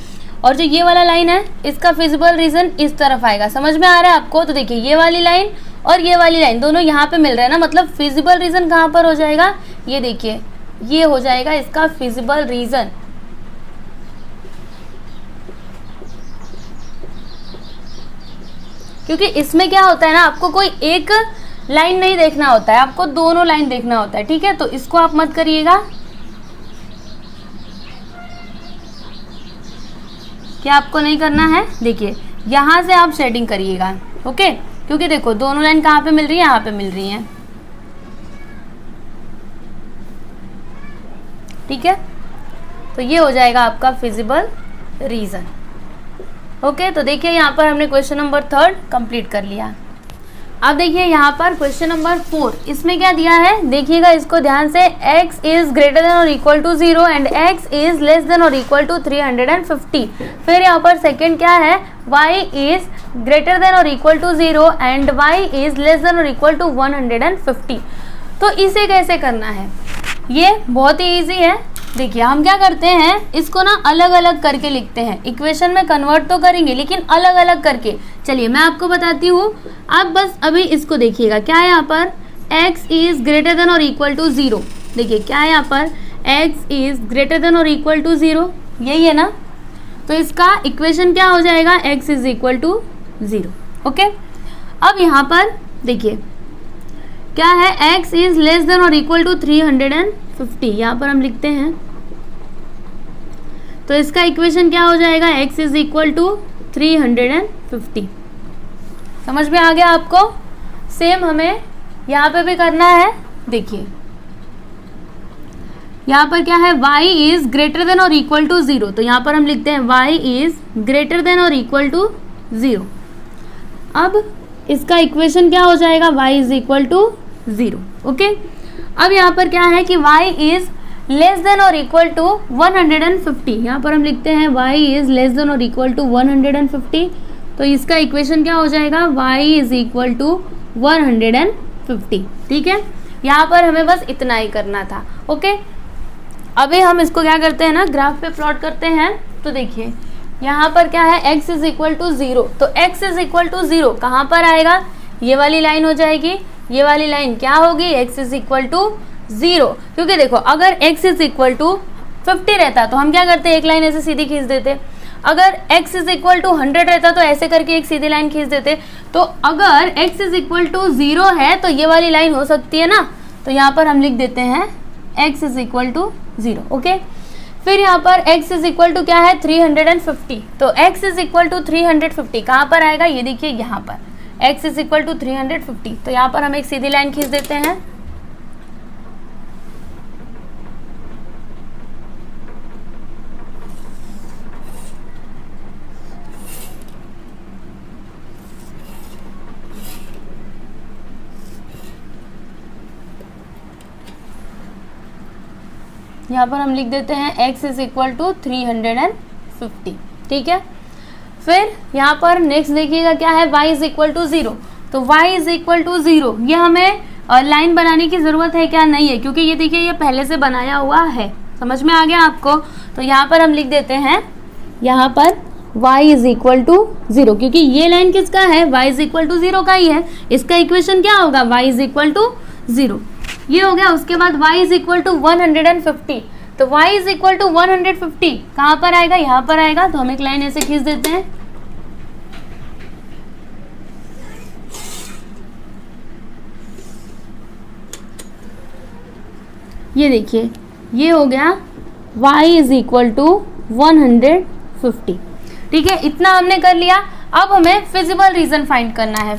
और जो ये वाला लाइन है इसका फिजिबल रीजन इस तरफ आएगा. समझ में आ रहा है आपको? तो देखिए ये वाली लाइन और ये वाली लाइन दोनों यहाँ पे मिल रहे हैं ना, मतलब फिजिबल रीजन कहाँ पर हो जाएगा, ये देखिए ये हो जाएगा इसका फिजिबल रीजन. क्योंकि इसमें क्या होता है ना, आपको कोई एक लाइन नहीं देखना होता है, आपको दोनों लाइन देखना होता है. ठीक है, तो इसको आप मत करिएगा. क्या आपको नहीं करना है, देखिए यहाँ से आप शेडिंग करिएगा. ओके, क्योंकि देखो दोनों लाइन कहाँ पे मिल रही है, यहाँ पे मिल रही है. ठीक है, तो ये हो जाएगा आपका फिजिबल रीजन. ओके, तो देखिए यहाँ पर हमने क्वेश्चन नंबर 3 कंप्लीट कर लिया. अब देखिए यहाँ पर क्वेश्चन नंबर 4, इसमें क्या दिया है, देखिएगा इसको ध्यान से. x इज ग्रेटर देन और equal to 0 and x is less than और इक्वल टू 350. फिर यहाँ पर सेकंड क्या है, y इज ग्रेटर देन और equal to 0 and y is less than और इक्वल टू 150. तो इसे कैसे करना है, ये बहुत ही ईजी है. देखिए हम क्या करते हैं, इसको ना अलग अलग करके लिखते हैं. इक्वेशन में कन्वर्ट तो करेंगे लेकिन अलग अलग करके. चलिए मैं आपको बताती हूँ, आप बस अभी इसको देखिएगा. क्या है यहाँ पर, x इज ग्रेटर देन और इक्वल टू 0. देखिए क्या है यहाँ पर, x इज ग्रेटर देन और इक्वल टू 0, यही है ना. तो इसका इक्वेशन क्या हो जाएगा, x is equal to 0. Okay, अब यहाँ पर देखिए क्या है, x इज लेस देन और इक्वल टू 350. यहाँ पर हम लिखते हैं, तो इसका इक्वेशन क्या हो जाएगा, x इज इक्वल टू 350. समझ में आ गया आपको? सेम हमें यहाँ पे भी करना है. देखिए यहाँ पर क्या है, y इज ग्रेटर देन और इक्वल टू 0. तो यहाँ पर हम लिखते हैं y इज ग्रेटर देन और इक्वल टू 0. अब इसका इक्वेशन क्या हो जाएगा, y is equal to 0. Okay, अब यहाँ पर क्या है कि y इज लेस देन और इक्वल टू 150. यहाँ पर हम लिखते हैं y इज लेस देन और इक्वल टू 150. तो इसका इक्वेशन क्या हो जाएगा, y इज इक्वल टू 150. ठीक है, यहाँ पर हमें बस इतना ही करना था. ओके, अभी हम इसको क्या करते हैं ना, ग्राफ पे प्लॉट करते हैं. तो देखिए यहाँ पर क्या है, x इज इक्वल टू 0, तो x इज इक्वल टू 0 कहाँ पर आएगा, ये वाली लाइन हो जाएगी, ये वाली लाइन क्या होगी, x इज इक्वल टू 0। क्योंकि देखो अगर x इज इक्वल टू 50 रहता तो हम क्या करते, एक लाइन ऐसे सीधी खींच देते। अगर x इज इक्वल टू 100 रहता तो ऐसे करके एक सीधी लाइन खींच देते। तो अगर x इज इक्वल टू 0 है तो ये वाली लाइन हो सकती है ना, तो यहाँ पर हम लिख देते हैं x is equal to 0। Okay, फिर यहाँ पर x इज इक्वल टू क्या है, 350, तो x इज इक्वल टू 350 कहाँ पर आएगा, ये देखिए यहाँ पर x इज इक्वल टू 350, तो यहाँ पर हम एक सीधी लाइन खींच देते हैं। यहाँ पर हम लिख देते हैं x इज इक्वल टू 350, ठीक है। फिर यहाँ पर नेक्स्ट देखिएगा क्या है, y इज इक्वल टू 0, तो y इज इक्वल टू 0 ये हमें लाइन बनाने की ज़रूरत है क्या, नहीं है, क्योंकि ये देखिए ये पहले से बनाया हुआ है। समझ में आ गया आपको, तो यहाँ पर हम लिख देते हैं यहाँ पर y इज इक्वल टू 0, क्योंकि ये लाइन किसका है, y इज इक्वल टू 0 का ही है। इसका इक्वेशन क्या होगा, y इज इक्वल टू 0, ये हो गया। उसके बाद y इज इक्वल टू 150, तो y इज इक्वल टू 150 कहाँ पर आएगा, यहाँ पर आएगा, तो हम एक लाइन ऐसे खींच देते हैं। ये देखिए ये हो गया y इज इक्वल टू 150, ठीक है। इतना हमने कर लिया। अब हमें फिजिबल रीजन फाइंड करना है।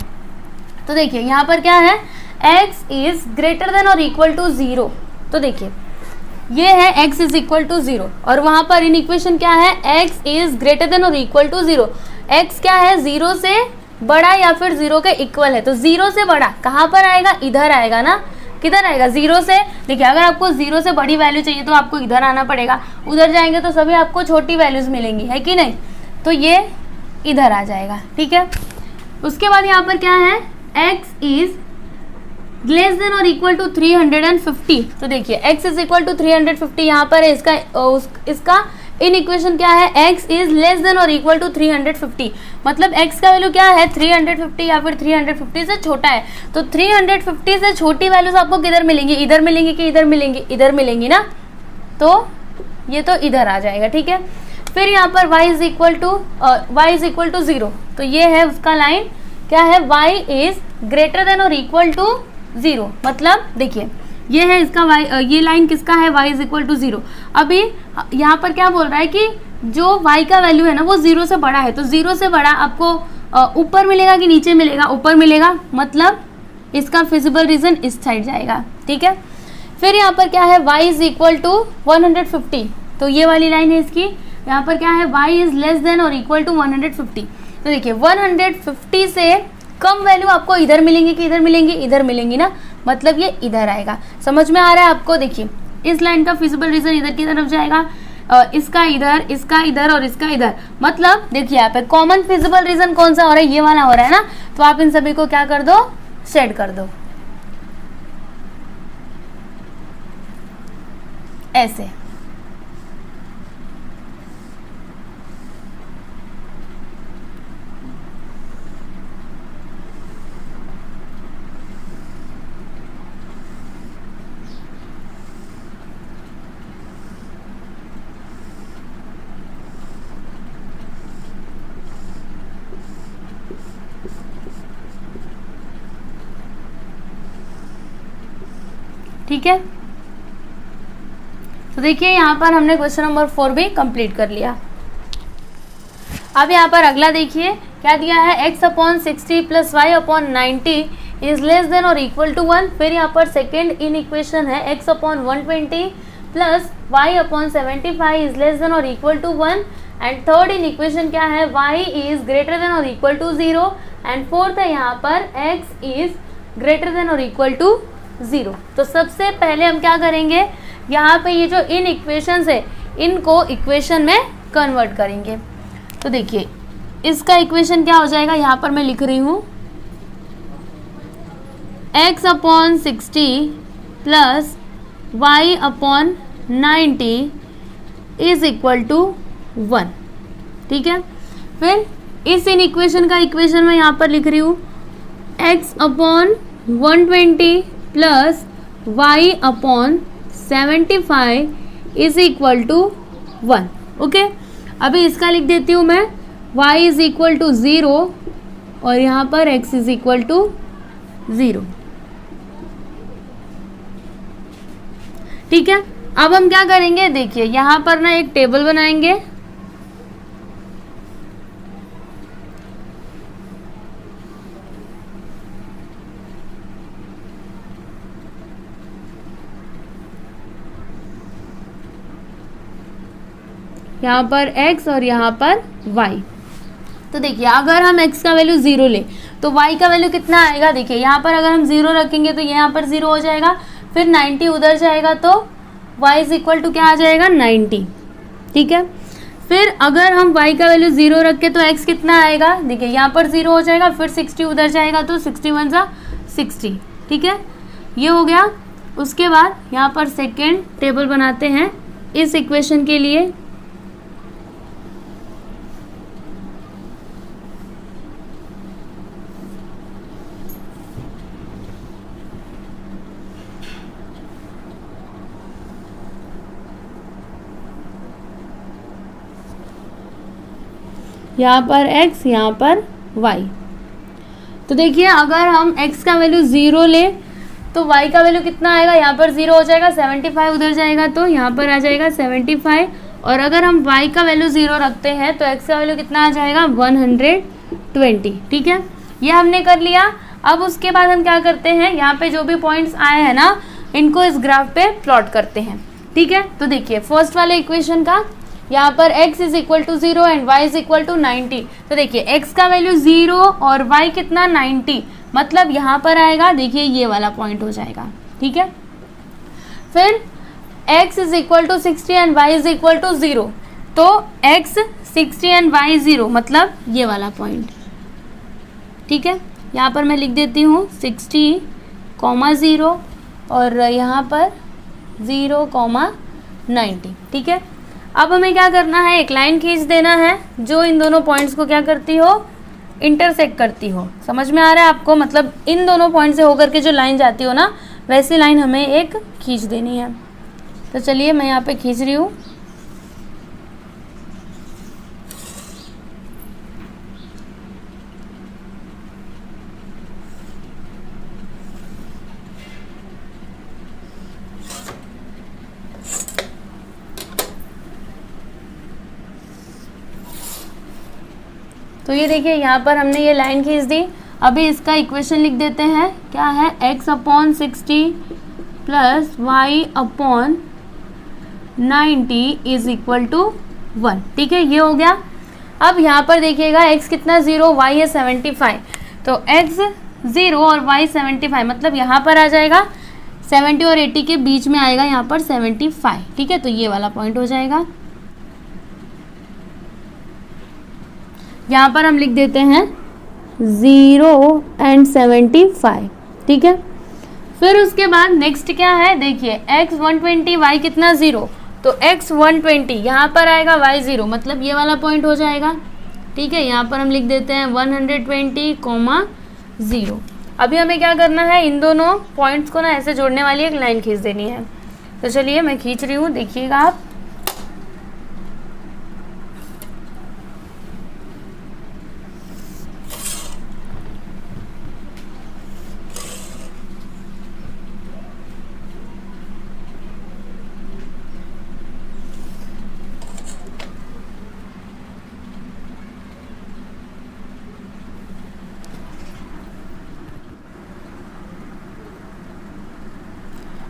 तो देखिए यहाँ पर क्या है, x इज ग्रेटर देन और इक्वल टू 0, तो देखिए ये है x इज इक्वल टू 0 और वहाँ पर इन इक्वेशन क्या है, x इज ग्रेटर देन और इक्वल टू 0। x क्या है, 0 से बड़ा या फिर 0 के इक्वल है, तो 0 से बड़ा कहाँ पर आएगा, इधर आएगा ना। किधर आएगा, 0 से, देखिए अगर आपको 0 से बड़ी वैल्यू चाहिए तो आपको इधर आना पड़ेगा, उधर जाएंगे तो सभी आपको छोटी वैल्यूज मिलेंगी, है कि नहीं, तो ये इधर आ जाएगा, ठीक है। उसके बाद यहाँ पर क्या है, x इज लेस देन और इक्वल टू 350, तो देखिए x इज इक्वल टू 350 यहाँ पर है। इसका इन इक्वेशन क्या है, x इज लेस देन और इक्वल टू 350, मतलब x का वैल्यू क्या है, 350 या फिर 350 से छोटा है। तो 350 से छोटी वैल्यूज आपको किधर मिलेंगी, इधर मिलेंगी कि इधर मिलेंगी, इधर मिलेंगी ना, तो ये तो इधर आ जाएगा, ठीक है। फिर यहाँ पर y इज इक्वल टू 0, तो ये है उसका लाइन क्या है, y इज ग्रेटर देन और इक्वल टू 0, मतलब देखिए ये है इसका y, ये लाइन किसका है, y इज इक्वल टू 0। अभी यहाँ पर क्या बोल रहा है कि जो y का वैल्यू है ना वो 0 से बड़ा है, तो 0 से बड़ा आपको ऊपर मिलेगा कि नीचे मिलेगा, ऊपर मिलेगा, मतलब इसका फिजिबल रीजन इस साइड जाएगा, ठीक है। फिर यहाँ पर क्या है, y इज इक्वल टू 150, तो ये वाली लाइन है इसकी। यहाँ पर क्या है, y इज लेस देन और इक्वल टू 150, तो देखिए 150 से कम वैल्यू आपको इधर मिलेंगी कि इधर मिलेंगी, इधर मिलेंगी ना, मतलब ये इधर आएगा। समझ में आ रहा है आपको, देखिए इस लाइन का फिजिबल रीजन इधर की तरफ जाएगा, इसका इधर और इसका इधर, मतलब देखिए यहाँ पे कॉमन फिजिबल रीजन कौन सा हो रहा है, ये वाला हो रहा है ना, तो आप इन सभी को क्या कर दो, शेड कर दो ऐसे। ठीक है, तो देखिए यहाँ पर हमने क्वेश्चन नंबर 4 भी कंप्लीट कर लिया। अब यहाँ पर अगला देखिए क्या दिया है, x upon 60 plus y upon 90 is less than और इक्वल टू 1। फिर यहाँ पर सेकेंड इन इक्वेशन है x upon 120 plus y upon 75 is less than और equal to 1। And third in equation क्या है, y इज ग्रेटर देन और equal to 0। And fourth है यहाँ पर x इज ग्रेटर देन और इक्वल टू 0। तो सबसे पहले हम क्या करेंगे, यहाँ पे ये जो इन इक्वेशंस है इनको इक्वेशन में कन्वर्ट करेंगे। तो देखिए इसका इक्वेशन क्या हो जाएगा, यहाँ पर मैं लिख रही हूँ x upon 60 plus y upon 90 is equal to 1। ठीक है। फिर इस इन इक्वेशन का इक्वेशन मैं यहाँ पर लिख रही हूँ x upon 120 plus y upon 75 is equal to 1। Okay, अभी इसका लिख देती हूँ मैं y इज इक्वल टू 0 और यहाँ पर x इज इक्वल टू 0। ठीक है, अब हम क्या करेंगे, देखिए यहाँ पर ना एक टेबल बनाएंगे। यहाँ पर x और यहाँ पर y। तो देखिए अगर हम x का वैल्यू 0 ले तो y का वैल्यू कितना आएगा, देखिए यहाँ पर अगर हम 0 रखेंगे तो यहाँ पर 0 हो जाएगा, फिर 90 उधर जाएगा तो y इज इक्वल टू क्या आ जाएगा 90। ठीक है, फिर अगर हम y का वैल्यू 0 रख के तो x कितना आएगा, देखिए यहाँ पर 0 हो जाएगा, फिर 60 उधर जाएगा तो 61 जा 60। ठीक है, ये हो गया। उसके बाद यहाँ पर सेकेंड टेबल बनाते हैं इस इक्वेशन के लिए। यहाँ पर x, यहाँ पर y। तो देखिए अगर हम x का वैल्यू 0 ले तो y का वैल्यू कितना आएगा, यहाँ पर 0 हो जाएगा, 75 उधर जाएगा तो यहाँ पर आ जाएगा 75। और अगर हम y का वैल्यू 0 रखते हैं तो x का वैल्यू कितना आ जाएगा 120। ठीक है, ये हमने कर लिया। अब उसके बाद हम क्या करते हैं, यहाँ पे जो भी पॉइंट्स आए हैं ना इनको इस ग्राफ पे प्लॉट करते हैं। ठीक है, तो देखिए फर्स्ट वाले इक्वेशन का यहाँ पर x is equal to 0 and y is equal to 90। तो देखिए x का वैल्यू 0 और y कितना 90, मतलब यहाँ पर आएगा, देखिए ये वाला पॉइंट हो जाएगा। ठीक है, फिर x is equal to 60 and y is equal to 0, तो x 60 एंड y 0, मतलब ये वाला पॉइंट। ठीक है, यहाँ पर मैं लिख देती हूँ 60, 0 और यहाँ पर 0, 90। ठीक है, अब हमें क्या करना है, एक लाइन खींच देना है जो इन दोनों पॉइंट्स को क्या करती हो, इंटरसेक्ट करती हो। समझ में आ रहा है आपको, मतलब इन दोनों पॉइंट से होकर के जो लाइन जाती हो ना वैसी लाइन हमें एक खींच देनी है। तो चलिए मैं यहाँ पे खींच रही हूँ। तो ये देखिए यहाँ पर हमने ये लाइन खींच दी। अभी इसका इक्वेशन लिख देते हैं, क्या है, x upon 60 plus y upon 90 is equal to 1। ठीक है, ये हो गया। अब यहाँ पर देखिएगा x कितना 0, y है 75, तो x 0 और y 75, मतलब यहाँ पर आ जाएगा 70 और 80 के बीच में आएगा यहाँ पर 75। ठीक है, तो ये वाला पॉइंट हो जाएगा। यहाँ पर हम लिख देते हैं 0 एंड 75। ठीक है, फिर उसके बाद नेक्स्ट क्या है, देखिए x 120, y कितना 0, तो x 120 यहाँ पर आएगा, y 0, मतलब ये वाला पॉइंट हो जाएगा। ठीक है, यहाँ पर हम लिख देते हैं 120, 0। अभी हमें क्या करना है, इन दोनों पॉइंट्स को ना ऐसे जोड़ने वाली एक लाइन खींच देनी है। तो चलिए मैं खींच रही हूँ, देखिएगा आप।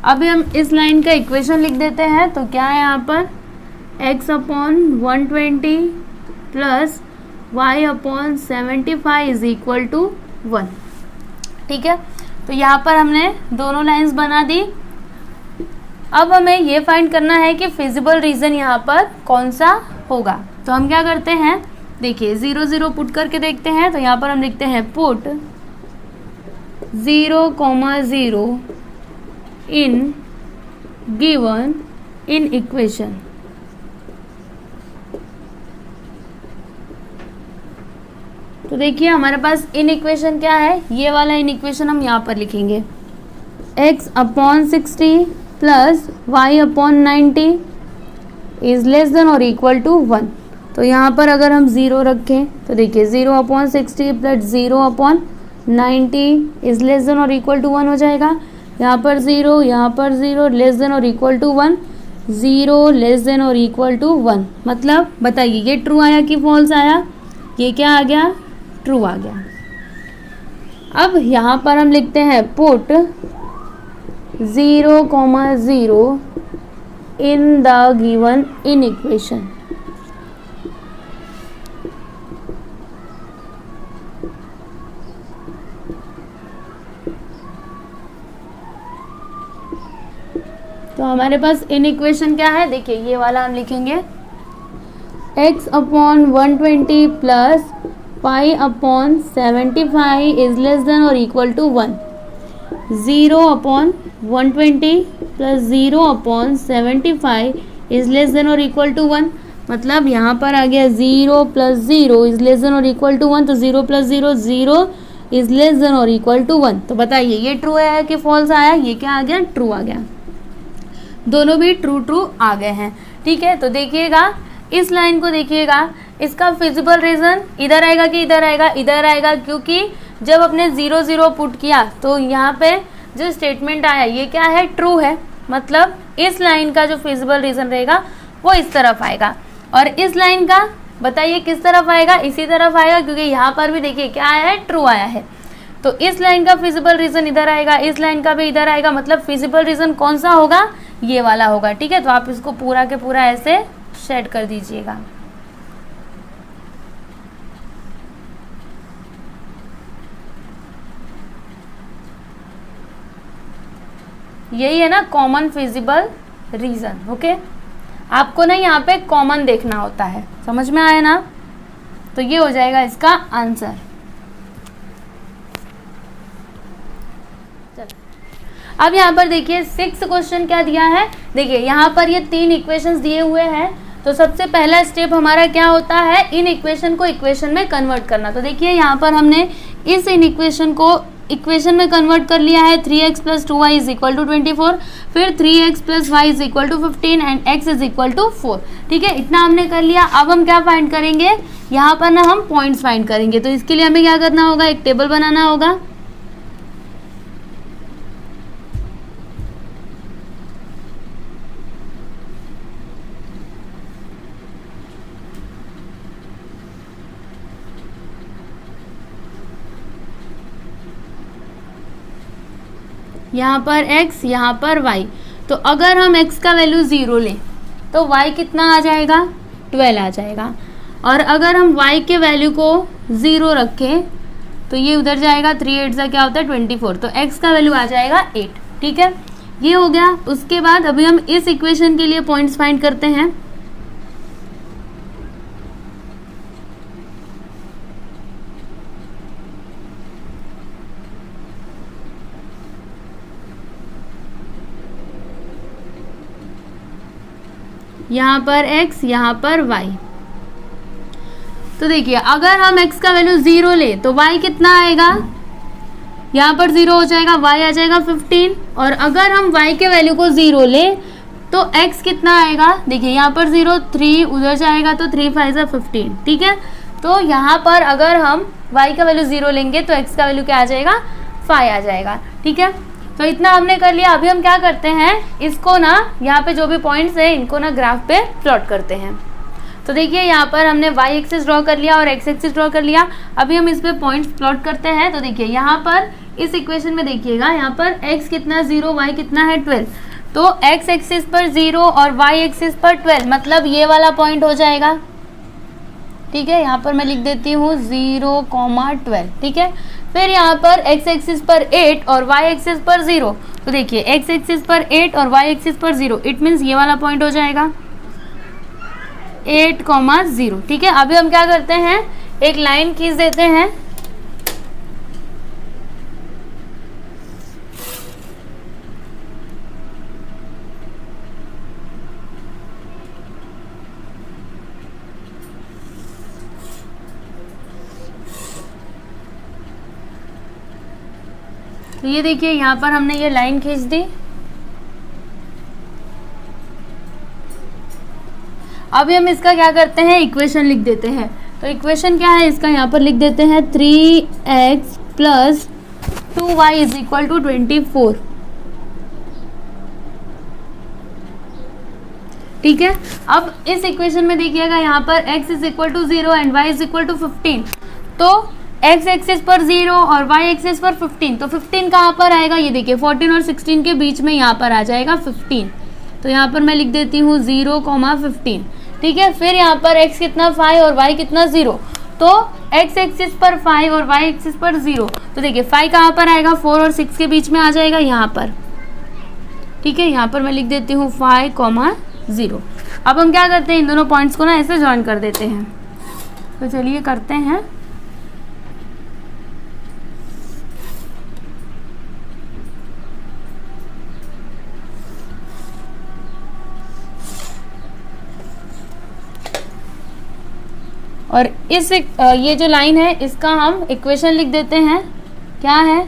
अभी हम इस लाइन का इक्वेशन लिख देते हैं। तो क्या है यहाँ पर, x upon 120 plus y upon 75 is equal to 1। ठीक है, तो यहाँ पर हमने दोनों लाइंस बना दी। अब हमें ये फाइंड करना है कि फिजिबल रीजन यहाँ पर कौन सा होगा। तो हम क्या करते हैं, देखिए 0, 0 पुट करके देखते हैं। तो यहाँ पर हम लिखते हैं put 0, 0 in given in equation। तो देखिए हमारे पास इन इक्वेशन क्या है, ये वाला इन इक्वेशन हम यहाँ पर लिखेंगे x/60 plus y/90 is less than और इक्वल टू 1। तो यहाँ पर अगर हम 0 रखें तो देखिए 0/60 प्लस 0/90 इज लेस देन और इक्वल टू 1 हो जाएगा। यहाँ पर 0, यहाँ पर 0, लेस देन और इक्वल टू 1, 0 लेस देन और इक्वल टू 1। मतलब बताइए ये ट्रू आया कि फॉल्स आया? ये क्या आ गया? ट्रू आ गया। अब यहाँ पर हम लिखते हैं put 0,0 in the given inequation. तो हमारे पास इन इक्वेशन क्या है, देखिए ये वाला हम लिखेंगे x/120 plus y/75 is less than और equal to 1। 0/120 plus 0/75 is less than और इक्वल टू 1। मतलब यहाँ पर आ गया 0 प्लस 0 इज लेस देन और इक्वल टू 1। तो 0 प्लस 0 0 इज लेस देन और इक्वल टू 1। तो बताइए ये ट्रू है कि फॉल्स आया? ये क्या आ गया? ट्रू आ गया। दोनों भी ट्रू ट्रू आ गए हैं। ठीक है, तो देखिएगा इस लाइन को, देखिएगा इसका फिजिबल रीजन इधर आएगा कि इधर आएगा? इधर आएगा, क्योंकि जब अपने 0 0 पुट किया तो यहाँ पे जो स्टेटमेंट आया ये क्या है? ट्रू है। मतलब इस लाइन का जो फिजिबल रीजन रहेगा वो इस तरफ आएगा, और इस लाइन का बताइए किस तरफ आएगा? इसी तरफ आएगा, क्योंकि यहाँ पर भी देखिए क्या आया है? ट्रू आया है। तो इस लाइन का फिजिबल रीजन इधर आएगा, इस लाइन का भी इधर आएगा। मतलब फिजिबल रीजन कौन सा होगा? ये वाला होगा। ठीक है, तो आप इसको पूरा के पूरा ऐसे शेड कर दीजिएगा। यही है ना कॉमन फिजिबल रीजन। ओके, आपको ना यहाँ पे कॉमन देखना होता है, समझ में आया ना? तो ये हो जाएगा इसका आंसर। अब यहाँ पर देखिए 6th क्वेश्चन क्या दिया है। देखिए यहाँ पर ये 3 इक्वेशंस दिए हुए हैं। तो सबसे पहला स्टेप हमारा क्या होता है? इन इक्वेशन को इक्वेशन में कन्वर्ट करना। तो देखिए यहाँ पर हमने इस इन इक्वेशन को इक्वेशन में कन्वर्ट कर लिया है। 3x plus 2y is equal to 24, फिर 3x plus y is equal to 15 and x is equal to 4। ठीक है, इतना हमने कर लिया। अब हम क्या फाइंड करेंगे? यहाँ पर ना हम पॉइंट्स फाइंड करेंगे। तो इसके लिए हमें क्या करना होगा? एक टेबल बनाना होगा। यहाँ पर x, यहाँ पर y। तो अगर हम x का वैल्यू 0 लें तो y कितना आ जाएगा? 12 आ जाएगा। और अगर हम y के वैल्यू को 0 रखें तो ये उधर जाएगा, 3 8 का क्या होता है? 24। तो x का वैल्यू आ जाएगा 8। ठीक है, ये हो गया। उसके बाद अभी हम इस इक्वेशन के लिए पॉइंट्स फाइंड करते हैं। यहाँ पर x, यहाँ पर y। तो देखिए अगर हम x का वैल्यू 0 ले तो y कितना आएगा? यहाँ पर 0 हो जाएगा, y आ जाएगा 15। और अगर हम y के वैल्यू को 0 ले तो x कितना आएगा? देखिए यहाँ पर 0, 3 उधर जाएगा, तो 3 5 जा 15। ठीक है, तो यहाँ पर अगर हम y का वैल्यू 0 लेंगे तो x का वैल्यू क्या आ जाएगा? 5 आ जाएगा। ठीक है, तो इतना हमने कर लिया। अभी हम क्या करते हैं? इसको ना यहाँ पे जो भी पॉइंट्स हैं इनको ना ग्राफ पे प्लॉट करते हैं। तो देखिए यहाँ पर हमने y एक्सिस ड्रॉ कर लिया और x एक्सिस ड्रॉ कर लिया। अभी हम इस पे पॉइंट्स प्लॉट करते हैं। तो देखिए यहाँ पर इस इक्वेशन में देखिएगा, यहाँ पर x कितना 0, y कितना है 12। तो x एक्सिस पर 0 और y एक्सिस पर 12, मतलब ये वाला पॉइंट हो जाएगा। ठीक है, यहाँ पर मैं लिख देती हूँ 0,12। ठीक है, फिर यहाँ पर x एक्सिस पर 8 और y एक्सिस पर 0। तो देखिए x एक्सिस पर 8 और y एक्सिस पर 0, इट मीन्स ये वाला पॉइंट हो जाएगा 8,0। ठीक है, अभी हम क्या करते हैं? एक लाइन खींच देते हैं। तो ये देखिए यहाँ पर हमने ये लाइन खींच दी। अभी हम इसका क्या करते हैं, इक्वेशन लिख देते हैं। तो इक्वेशन क्या है इसका, यहाँ पर लिख देते हैं 3x plus 2y is equal to 24। ठीक है, अब इस इक्वेशन में देखिएगा यहाँ पर x is equal to 0 and y is equal to 15। तो x एक्सिस पर 0 और y एक्सिस पर 15, तो 15 कहाँ पर आएगा, ये देखिए 14 और 16 के बीच में यहाँ पर आ जाएगा 15। तो यहाँ पर मैं लिख देती हूँ 0,15। ठीक है, फिर यहाँ पर x कितना 5 और y कितना 0, तो x एक्सिस पर 5 और y एक्सिस पर 0। तो देखिए 5 कहाँ पर आएगा, 4 और 6 के बीच में आ जाएगा यहाँ पर। ठीक है, यहाँ पर मैं लिख देती हूँ 5,0। अब हम क्या करते हैं, इन दोनों पॉइंट्स को ना ऐसे ज्वाइन कर देते हैं। तो चलिए करते हैं। और इस ये जो लाइन है इसका हम इक्वेशन लिख देते हैं। क्या है,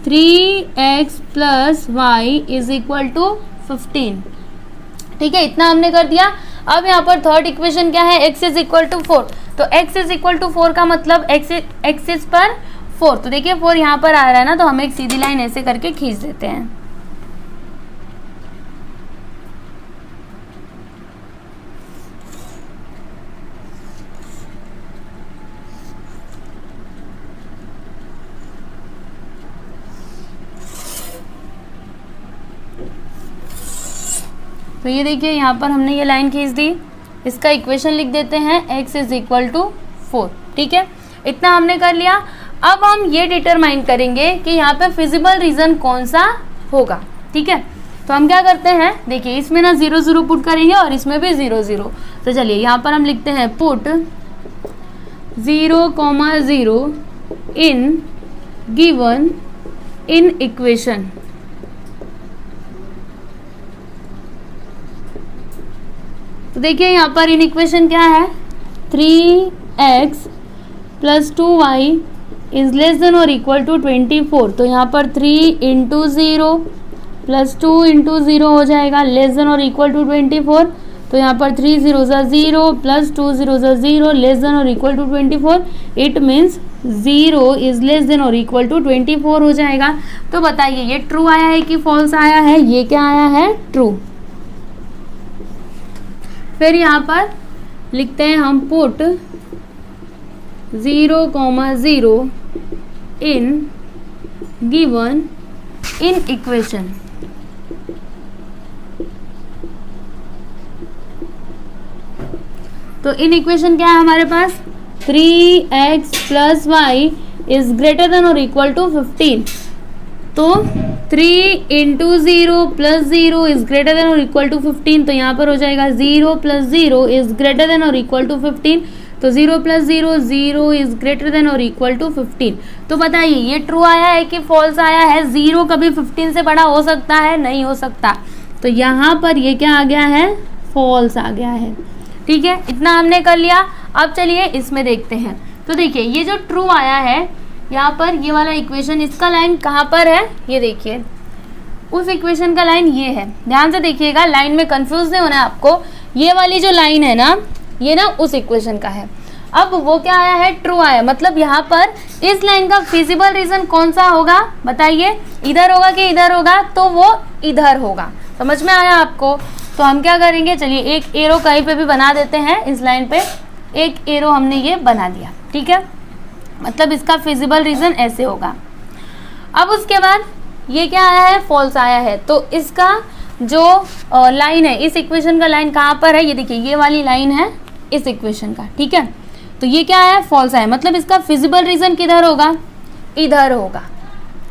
3x plus y is equal to 15। ठीक है, इतना हमने कर दिया। अब यहाँ पर थर्ड इक्वेशन क्या है, x इज इक्वल टू 4। तो x इज इक्वल टू 4 का मतलब x एक्सिस पर 4। तो देखिए 4 यहाँ पर आ रहा है ना, तो हम एक सीधी लाइन ऐसे करके खींच देते हैं। तो ये देखिए यहाँ पर हमने ये लाइन खींच दी। इसका इक्वेशन लिख देते हैं x इज इक्वल टू 4। ठीक है, इतना हमने कर लिया। अब हम ये डिटरमाइन करेंगे कि यहाँ पे फिजिबल रीजन कौन सा होगा। ठीक है, तो हम क्या करते हैं, देखिए इसमें ना 0 0 पुट करेंगे और इसमें भी 0 0। तो चलिए यहाँ पर हम लिखते हैं put 0,0 in given inequation. तो देखिए यहाँ पर इन इक्वेशन क्या है, 3x plus 2y is less than और इक्वल टू 24। तो यहाँ पर 3 इंटू 0 प्लस 2 इंटू 0 हो जाएगा, लेस देन और इक्वल टू 24। तो यहाँ पर 3 0 0 प्लस 2 0 0, लेस देन और equal to 24। It means 0 is less than और इक्वल टू 24 हो जाएगा। तो बताइए ये ट्रू आया है कि फॉल्स आया है, ये क्या आया है, ट्रू। फिर यहाँ पर लिखते हैं हम put 0,0 in given inequation. तो इन इक्वेशन क्या है हमारे पास, 3x plus y is greater than और इक्वल टू 15। तो 3 into 0 plus 0 is greater than और इक्वल टू 15। तो यहाँ पर हो जाएगा 0 प्लस 0 इज ग्रेटर देन और इक्वल टू 15। तो 0 प्लस 0 0 इज ग्रेटर देन और इक्वल टू 15। तो बताइए ये ट्रू आया है कि फॉल्स आया है। 0 कभी 15 से बड़ा हो सकता है, नहीं हो सकता। तो यहाँ पर ये क्या आ गया है, फॉल्स आ गया है। ठीक है, इतना हमने कर लिया। अब चलिए इसमें देखते हैं। तो देखिए ये जो ट्रू आया है यहाँ पर, ये वाला इक्वेशन, इसका लाइन कहाँ पर है, ये देखिए उस इक्वेशन का लाइन ये है। ध्यान से देखिएगा, लाइन में कंफ्यूज नहीं होना है आपको। ये वाली जो लाइन है ना, ये ना उस इक्वेशन का है। अब वो क्या आया है, ट्रू आया। मतलब यहाँ पर इस लाइन का फिजिबल रीजन कौन सा होगा, बताइए, इधर होगा कि इधर होगा, तो वो इधर होगा। समझ में आया आपको। तो हम क्या करेंगे, चलिए एक एरो कहीं पे भी बना देते हैं। इस लाइन पे एक एरो हमने ये बना दिया। ठीक है, मतलब इसका फिजिबल रीजन ऐसे होगा। अब उसके बाद ये क्या आया है, फॉल्स आया है। तो इसका जो लाइन है, इस इक्वेशन का लाइन कहाँ पर है, ये देखिए ये वाली लाइन है इस इक्वेशन का। ठीक है, तो ये क्या है, फॉल्स आया। मतलब इसका फिजिबल रीजन किधर होगा, इधर होगा।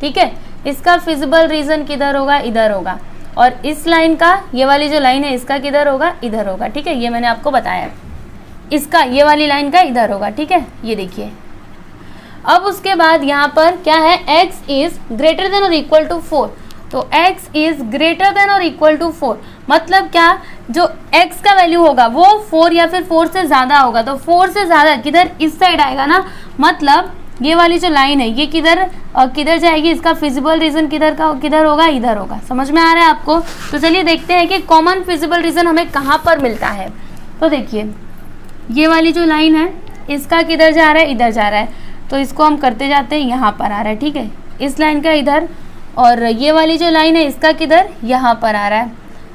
ठीक है, इसका फिजिबल रीजन किधर होगा, इधर होगा। और इस लाइन का, ये वाली जो लाइन है, इसका किधर होगा, इधर होगा। ठीक है, ये मैंने आपको बताया। इसका, ये वाली लाइन का इधर होगा। ठीक है, ये देखिए। अब उसके बाद यहाँ पर क्या है, x इज ग्रेटर देन और इक्वल टू 4। तो x इज ग्रेटर देन और इक्वल टू 4 मतलब क्या, जो x का वैल्यू होगा वो 4 या फिर 4 से ज़्यादा होगा। तो 4 से ज़्यादा किधर, इस साइड आएगा ना। मतलब ये वाली जो लाइन है ये किधर जाएगी, इसका फिजिबल रीजन किधर होगा, इधर होगा। समझ में आ रहा है आपको? तो चलिए देखते हैं कि कॉमन फिजिबल रीजन हमें कहाँ पर मिलता है। तो देखिए ये वाली जो लाइन है इसका किधर जा रहा है, इधर जा रहा है, तो इसको हम करते जाते हैं, यहाँ पर आ रहा है, ठीक है, इस लाइन का इधर, और ये वाली जो लाइन है इसका किधर, यहाँ पर आ रहा है,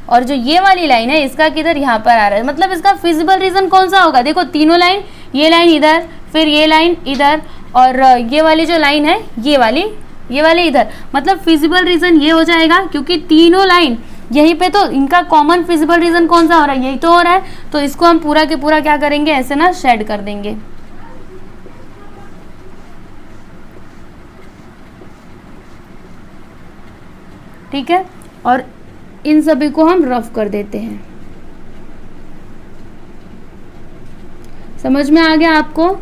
और जो ये वाली लाइन है इसका किधर, यहाँ पर आ रहा है। मतलब इसका फिजिबल रीजन कौन सा होगा, देखो तीनों लाइन, ये लाइन इधर, फिर ये लाइन इधर, और ये वाली जो लाइन है ये वाली इधर। मतलब फिजिबल रीजन ये हो जाएगा, क्योंकि तीनों लाइन यहीं पे, तो इनका कॉमन फिजिबल रीजन कौन सा हो रहा है, यही तो हो रहा है। तो इसको हम पूरा के पूरा क्या करेंगे, ऐसे ना शेड कर देंगे। ठीक है, और इन सभी को हम रफ कर देते हैं। समझ में आ गया आपको?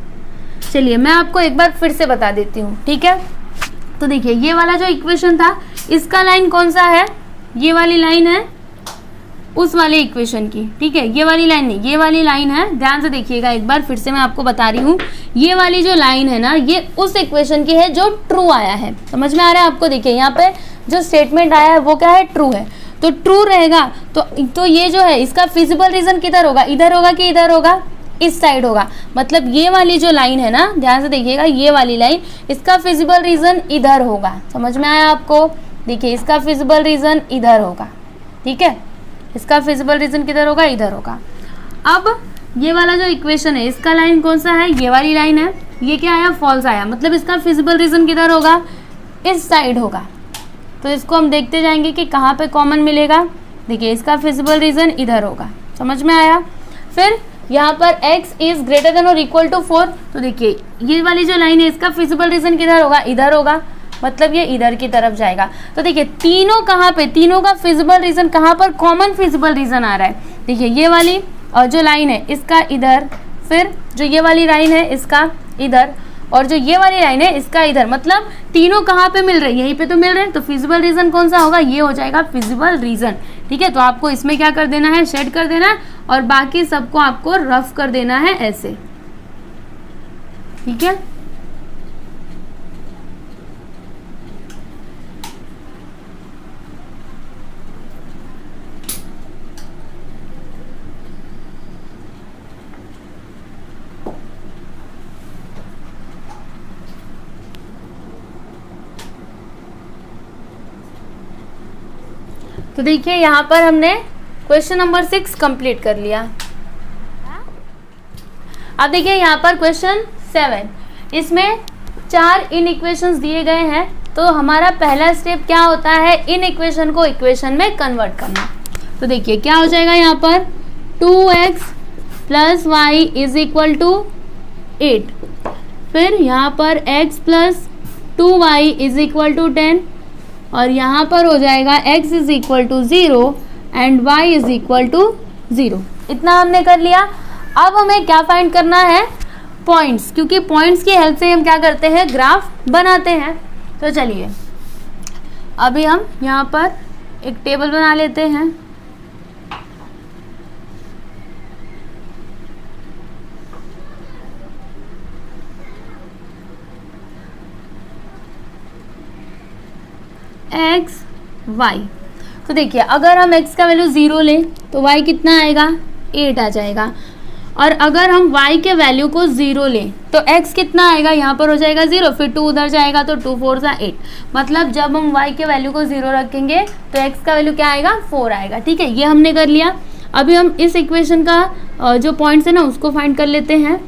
चलिए मैं आपको एक बार फिर से बता देती हूँ, ठीक है। तो देखिए ये वाला जो इक्वेशन था इसका लाइन कौन सा है, ये वाली लाइन है उस वाले इक्वेशन की, ठीक है, ये वाली लाइन नहीं, ये वाली लाइन है। ध्यान से देखिएगा एक बार फिर से मैं आपको बता रही हूँ, ये वाली जो लाइन है ना ये उस इक्वेशन की है जो ट्रू आया है। समझ में आ रहा है आपको? देखिए यहाँ पे जो स्टेटमेंट आया है वो क्या है, ट्रू है, तो ट्रू रहेगा। तो ये जो है इसका फिजिबल रीजन किधर होगा, इधर होगा कि इधर होगा, इस साइड होगा। मतलब ये वाली जो लाइन है ना, ध्यान से देखिएगा, ये वाली लाइन, इसका फिजिबल रीजन इधर होगा। समझ में आया आपको? देखिए इसका फिजिबल रीजन इधर होगा, ठीक है, इसका फिजिबल रीजन किधर होगा, इधर होगा। अब ये वाला जो इक्वेशन है इसका लाइन कौन सा है, ये वाली लाइन है, ये क्या आया, फॉल्स आया। मतलब इसका फिजिबल रीजन किधर होगा, इस साइड होगा। तो इसको हम देखते जाएंगे कि कहाँ पे कॉमन मिलेगा। देखिए इसका फिजिबल रीजन इधर होगा। समझ में आया? फिर यहाँ पर x इज ग्रेटर देन और इक्वल टू 4, तो देखिए ये वाली जो लाइन है इसका फिजिबल रीजन किधर होगा, इधर होगा। मतलब ये इधर की तरफ जाएगा। तो देखिए तीनों कहाँ पे, तीनों का फिजिबल रीजन कहाँ पर कॉमन फिजिबल रीजन आ रहा है। देखिए ये वाली जो लाइन है इसका इधर, फिर जो ये वाली लाइन है इसका इधर, और जो ये वाली लाइन है इसका इधर। मतलब तीनों कहाँ पे मिल रहे हैं, यहीं पे तो मिल रहे हैं। तो फिजिबल रीजन कौन सा होगा, ये हो जाएगा फिजिबल रीजन। ठीक है, तो आपको इसमें क्या कर देना है, शेड कर देना है, और बाकी सबको आपको रफ कर देना है ऐसे। ठीक है, तो देखिए यहाँ पर हमने क्वेश्चन नंबर 6 कंप्लीट कर लिया। अब देखिए यहाँ पर क्वेश्चन 7, इसमें 4 इन इक्वेशंस दिए गए हैं। तो हमारा पहला स्टेप क्या होता है, इन इक्वेशन को इक्वेशन में कन्वर्ट करना। तो देखिए क्या हो जाएगा यहाँ पर, 2x plus y is equal to 8, फिर यहाँ पर x plus 2y is equal to 10, और यहाँ पर हो जाएगा x is equal to 0 and y is equal to 0। इतना हमने कर लिया। अब हमें क्या फाइंड करना है, पॉइंट्स, क्योंकि पॉइंट्स की हेल्प से हम क्या करते हैं, ग्राफ बनाते हैं। तो चलिए अभी हम यहाँ पर एक टेबल बना लेते हैं। x y, तो देखिए अगर हम x का वैल्यू 0 लें तो y कितना आएगा, 8 आ जाएगा। और अगर हम y के वैल्यू को 0 लें तो x कितना आएगा, यहाँ पर हो जाएगा 0, फिर 2 उधर जाएगा तो 2 4 सा 8। मतलब जब हम y के वैल्यू को 0 रखेंगे तो x का वैल्यू क्या आएगा, 4 आएगा। ठीक है, ये हमने कर लिया। अभी हम इस इक्वेशन का जो पॉइंट्स है ना उसको फाइंड कर लेते हैं।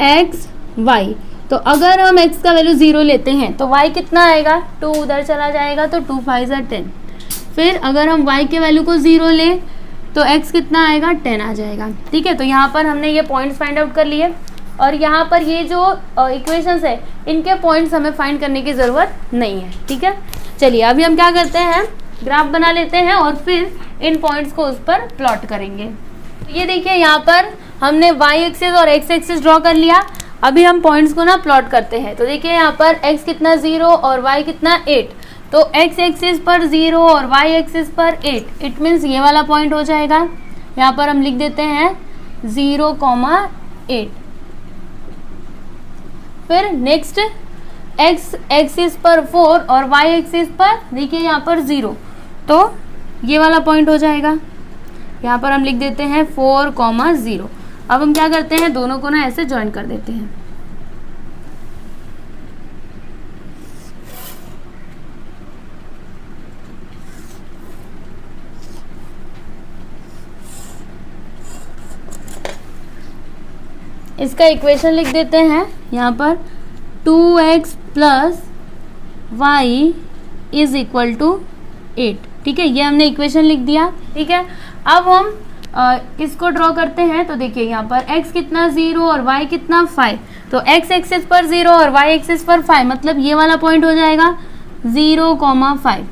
x y, तो अगर हम x का वैल्यू 0 लेते हैं तो y कितना आएगा, 2 उधर चला जाएगा तो 2 5 सा 10। फिर अगर हम y के वैल्यू को 0 लें तो x कितना आएगा, 10 आ जाएगा। ठीक है, तो यहाँ पर हमने ये पॉइंट्स फाइंड आउट कर लिए। और यहाँ पर ये जो इक्वेशंस है इनके पॉइंट्स हमें फाइंड करने की ज़रूरत नहीं है। ठीक है, चलिए अभी हम क्या करते हैं, ग्राफ बना लेते हैं और फिर इन पॉइंट्स को उस पर प्लॉट करेंगे। तो ये देखिए यहाँ पर हमने y एक्सिस और x एक्सिस ड्रॉ कर लिया। अभी हम पॉइंट्स को ना प्लॉट करते हैं। तो देखिए यहाँ पर x कितना 0 और y कितना 8। तो x एक्सिस पर 0 और y एक्सिस पर 8, इट मीन्स ये वाला पॉइंट हो जाएगा। यहाँ पर हम लिख देते हैं 0,8। फिर नेक्स्ट x एक्सिस पर 4 और y एक्सिस पर देखिए यहाँ पर 0, तो ये वाला पॉइंट हो जाएगा। यहाँ पर हम लिख देते हैं 4,0। अब हम क्या करते हैं, दोनों को ना ऐसे ज्वाइन कर देते हैं। इसका इक्वेशन लिख देते हैं यहाँ पर 2x plus y is equal to 8। ठीक है, ये हमने इक्वेशन लिख दिया। ठीक है, अब हम इसको ड्रॉ करते हैं। तो देखिए यहाँ पर x कितना 0 और y कितना 5, तो x एक्सिस पर 0 और y एक्सिस पर 5, मतलब ये वाला पॉइंट हो जाएगा 0,5।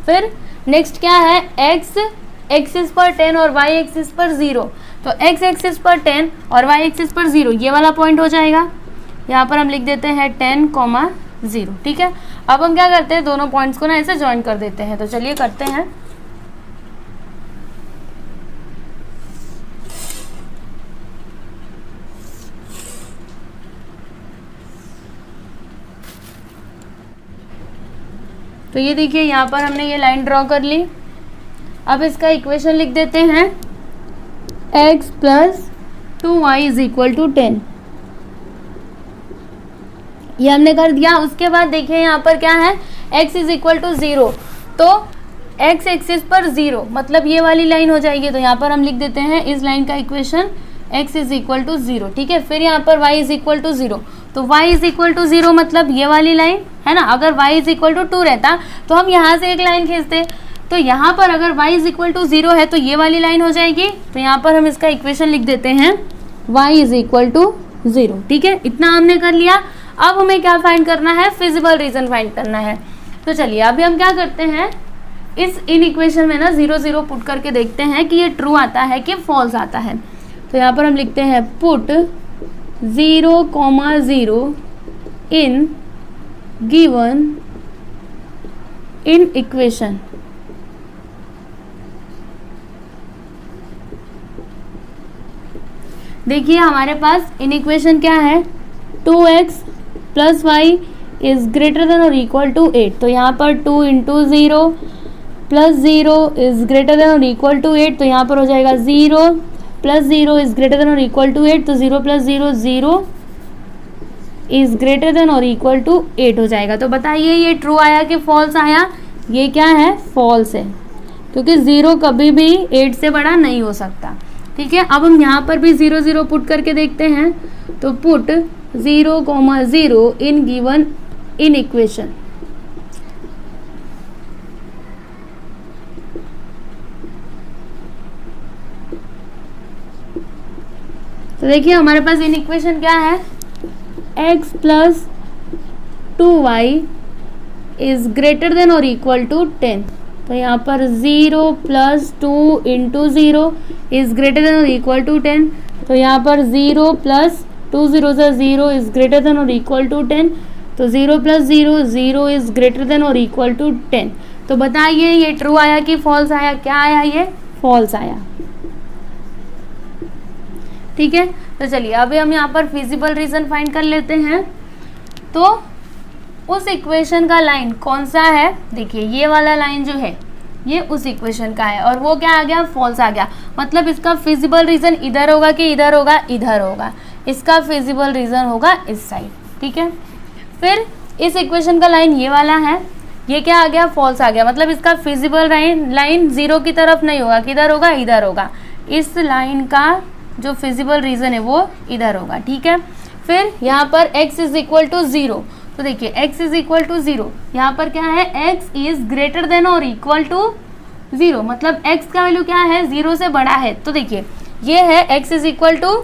फिर नेक्स्ट क्या है, x एक्सिस पर 10 और y एक्सिस पर 0, तो x एक्सिस पर 10 और y एक्सिस पर 0, ये वाला पॉइंट हो जाएगा। यहाँ पर हम लिख देते हैं 10,0। ठीक है, अब हम क्या करते हैं, दोनों पॉइंट्स को ना ऐसे ज्वाइन कर देते हैं। तो चलिए करते हैं। तो ये देखिए यहाँ पर हमने ये लाइन ड्रॉ कर ली। अब इसका इक्वेशन लिख देते हैं x plus 2y is equal to 10, ये हमने कर दिया। उसके बाद देखिए यहाँ पर क्या है, x इज इक्वल टू 0, तो x एक्सिस पर 0, मतलब ये वाली लाइन हो जाएगी। तो यहाँ पर हम लिख देते हैं इस लाइन का equation x is equal to 0। ठीक है, फिर यहाँ पर y इज इक्वल टू 0, तो y इज इक्वल टू 0 मतलब ये वाली लाइन है ना। अगर y इज इक्वल टू 2 रहता तो हम यहाँ से एक लाइन खींचते, तो यहाँ पर अगर y इज इक्वल टू 0 है तो ये वाली लाइन हो जाएगी। तो यहाँ पर हम इसका इक्वेशन लिख देते हैं y इज इक्वल टू 0। ठीक है, इतना हमने कर लिया। अब हमें क्या फाइंड करना है, फिजिबल रीजन फाइंड करना है। तो चलिए अभी हम क्या करते हैं, इस इन इक्वेशन में ना 0 0 पुट करके देखते हैं कि ये ट्रू आता है कि फॉल्स आता है। तो यहाँ पर हम लिखते हैं put 0,0 in given inequation. देखिए हमारे पास इन इक्वेशन क्या है, 2x plus y is greater than और इक्वल टू 8, तो यहाँ पर 2 into 0 plus 0 is greater than और इक्वल टू 8, तो यहाँ पर हो जाएगा 0 प्लस 0 इज ग्रेटर देन और इक्वल टू 8, तो 0 प्लस 0 0 इज ग्रेटर देन और इक्वल टू 8 हो जाएगा। तो बताइए ये ट्रू आया कि फॉल्स आया, ये क्या है, फॉल्स है, क्योंकि 0 कभी भी 8 से बड़ा नहीं हो सकता। ठीक है, अब हम यहाँ पर भी 0 0 पुट करके देखते हैं। तो put 0,0 in given inequation. तो देखिए हमारे पास इन इक्वेशन क्या है, x plus 2y is greater than और इक्वल टू 10, तो यहाँ पर 0 plus 2 into 0 is greater than और इक्वल टू 10, तो यहाँ पर 0 प्लस 2 0 से 0 इज ग्रेटर देन और इक्वल टू 10, तो 0 प्लस 0 0 इज ग्रेटर देन और इक्वल टू 10। तो बताइए ये ट्रू आया कि फॉल्स आया, क्या आया, ये फॉल्स आया। ठीक है, तो चलिए अभी हम यहाँ पर फिजिबल रीजन फाइंड कर लेते हैं। तो उस इक्वेशन का लाइन कौन सा है, देखिए ये वाला लाइन जो है ये उस इक्वेशन का है, और वो क्या आ गया, फॉल्स आ गया। मतलब इसका फिजिबल रीजन इधर होगा कि इधर होगा, इधर होगा। इसका फिजिबल रीजन होगा इस साइड। ठीक है, फिर इस इक्वेशन का लाइन ये वाला है, ये क्या आ गया, फॉल्स आ गया। मतलब इसका फिजिबल लाइन 0 की तरफ नहीं होगा, किधर होगा, इधर होगा। इस लाइन का जो फिजिबल रीजन है वो इधर होगा। ठीक है, फिर यहाँ पर x इज इक्वल टू 0, तो देखिए x इज इक्वल टू 0, यहाँ पर क्या है, x इज ग्रेटर देन और इक्वल टू 0, मतलब x का वैल्यू क्या है, 0 से बड़ा है। तो देखिए ये है x इज इक्वल टू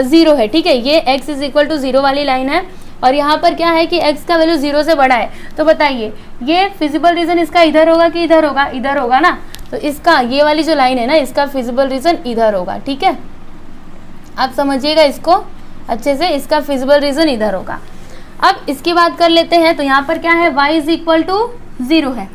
0 है। ठीक है, ये x इज इक्वल टू 0 वाली लाइन है, और यहाँ पर क्या है कि x का वैल्यू 0 से बड़ा है। तो बताइए ये फिजिबल रीजन इसका इधर होगा कि इधर होगा, इधर होगा ना। तो इसका ये वाली जो लाइन है ना, इसका फिजिबल रीजन इधर होगा। ठीक है, आप समझिएगा इसको अच्छे से, इसका फिजिबल रीजन इधर होगा। अब इसकी बात कर लेते हैं। तो यहाँ पर क्या है, y इज इक्वल टू 0 है।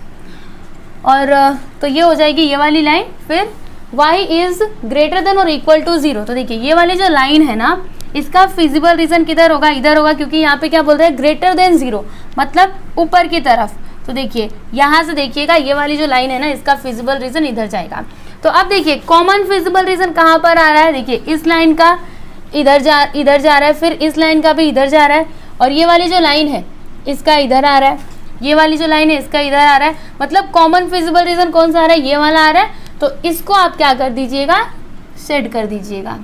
और तो ये हो जाएगी ये वाली लाइन। फिर y इज ग्रेटर देन और इक्वल टू 0। तो देखिए ये वाली जो लाइन है ना, इसका फिजिबल रीजन किधर होगा, इधर होगा, क्योंकि यहाँ पे क्या बोल रहे हैं, ग्रेटर देन 0, मतलब ऊपर की तरफ। तो देखिए यहाँ से देखिएगा ये वाली जो लाइन है ना, इसका फिजिबल रीजन इधर जाएगा। तो अब देखिए कॉमन फिजिबल रीजन कहाँ पर आ रहा है, देखिए इस लाइन का इधर जा रहा है, फिर इस लाइन का भी इधर जा रहा है, और ये वाली जो लाइन है इसका इधर आ रहा है, ये वाली जो लाइन है इसका इधर आ रहा है, मतलब कॉमन फिजिबल रीजन कौन सा आ रहा है, ये वाला आ रहा है। तो इसको आप क्या कर दीजिएगा, शेड कर दीजिएगा,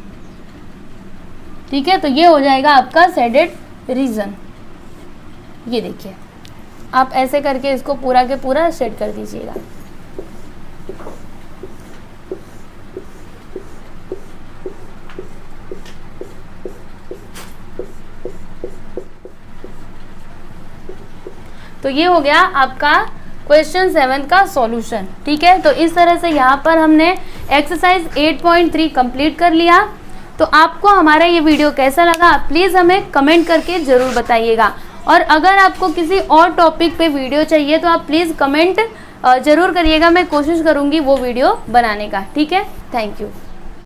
ठीक है। तो ये हो जाएगा आपका शेडेड रीजन। ये देखिए आप ऐसे करके इसको पूरा के पूरा शेड कर दीजिएगा। तो ये हो गया आपका क्वेश्चन 7 का सॉल्यूशन, ठीक है। तो इस तरह से यहाँ पर हमने एक्सरसाइज 8.3 कंप्लीट कर लिया। तो आपको हमारा ये वीडियो कैसा लगा, प्लीज़ हमें कमेंट करके ज़रूर बताइएगा। और अगर आपको किसी और टॉपिक पे वीडियो चाहिए तो आप प्लीज़ कमेंट ज़रूर करिएगा, मैं कोशिश करूँगी वो वीडियो बनाने का, ठीक है। Thank you.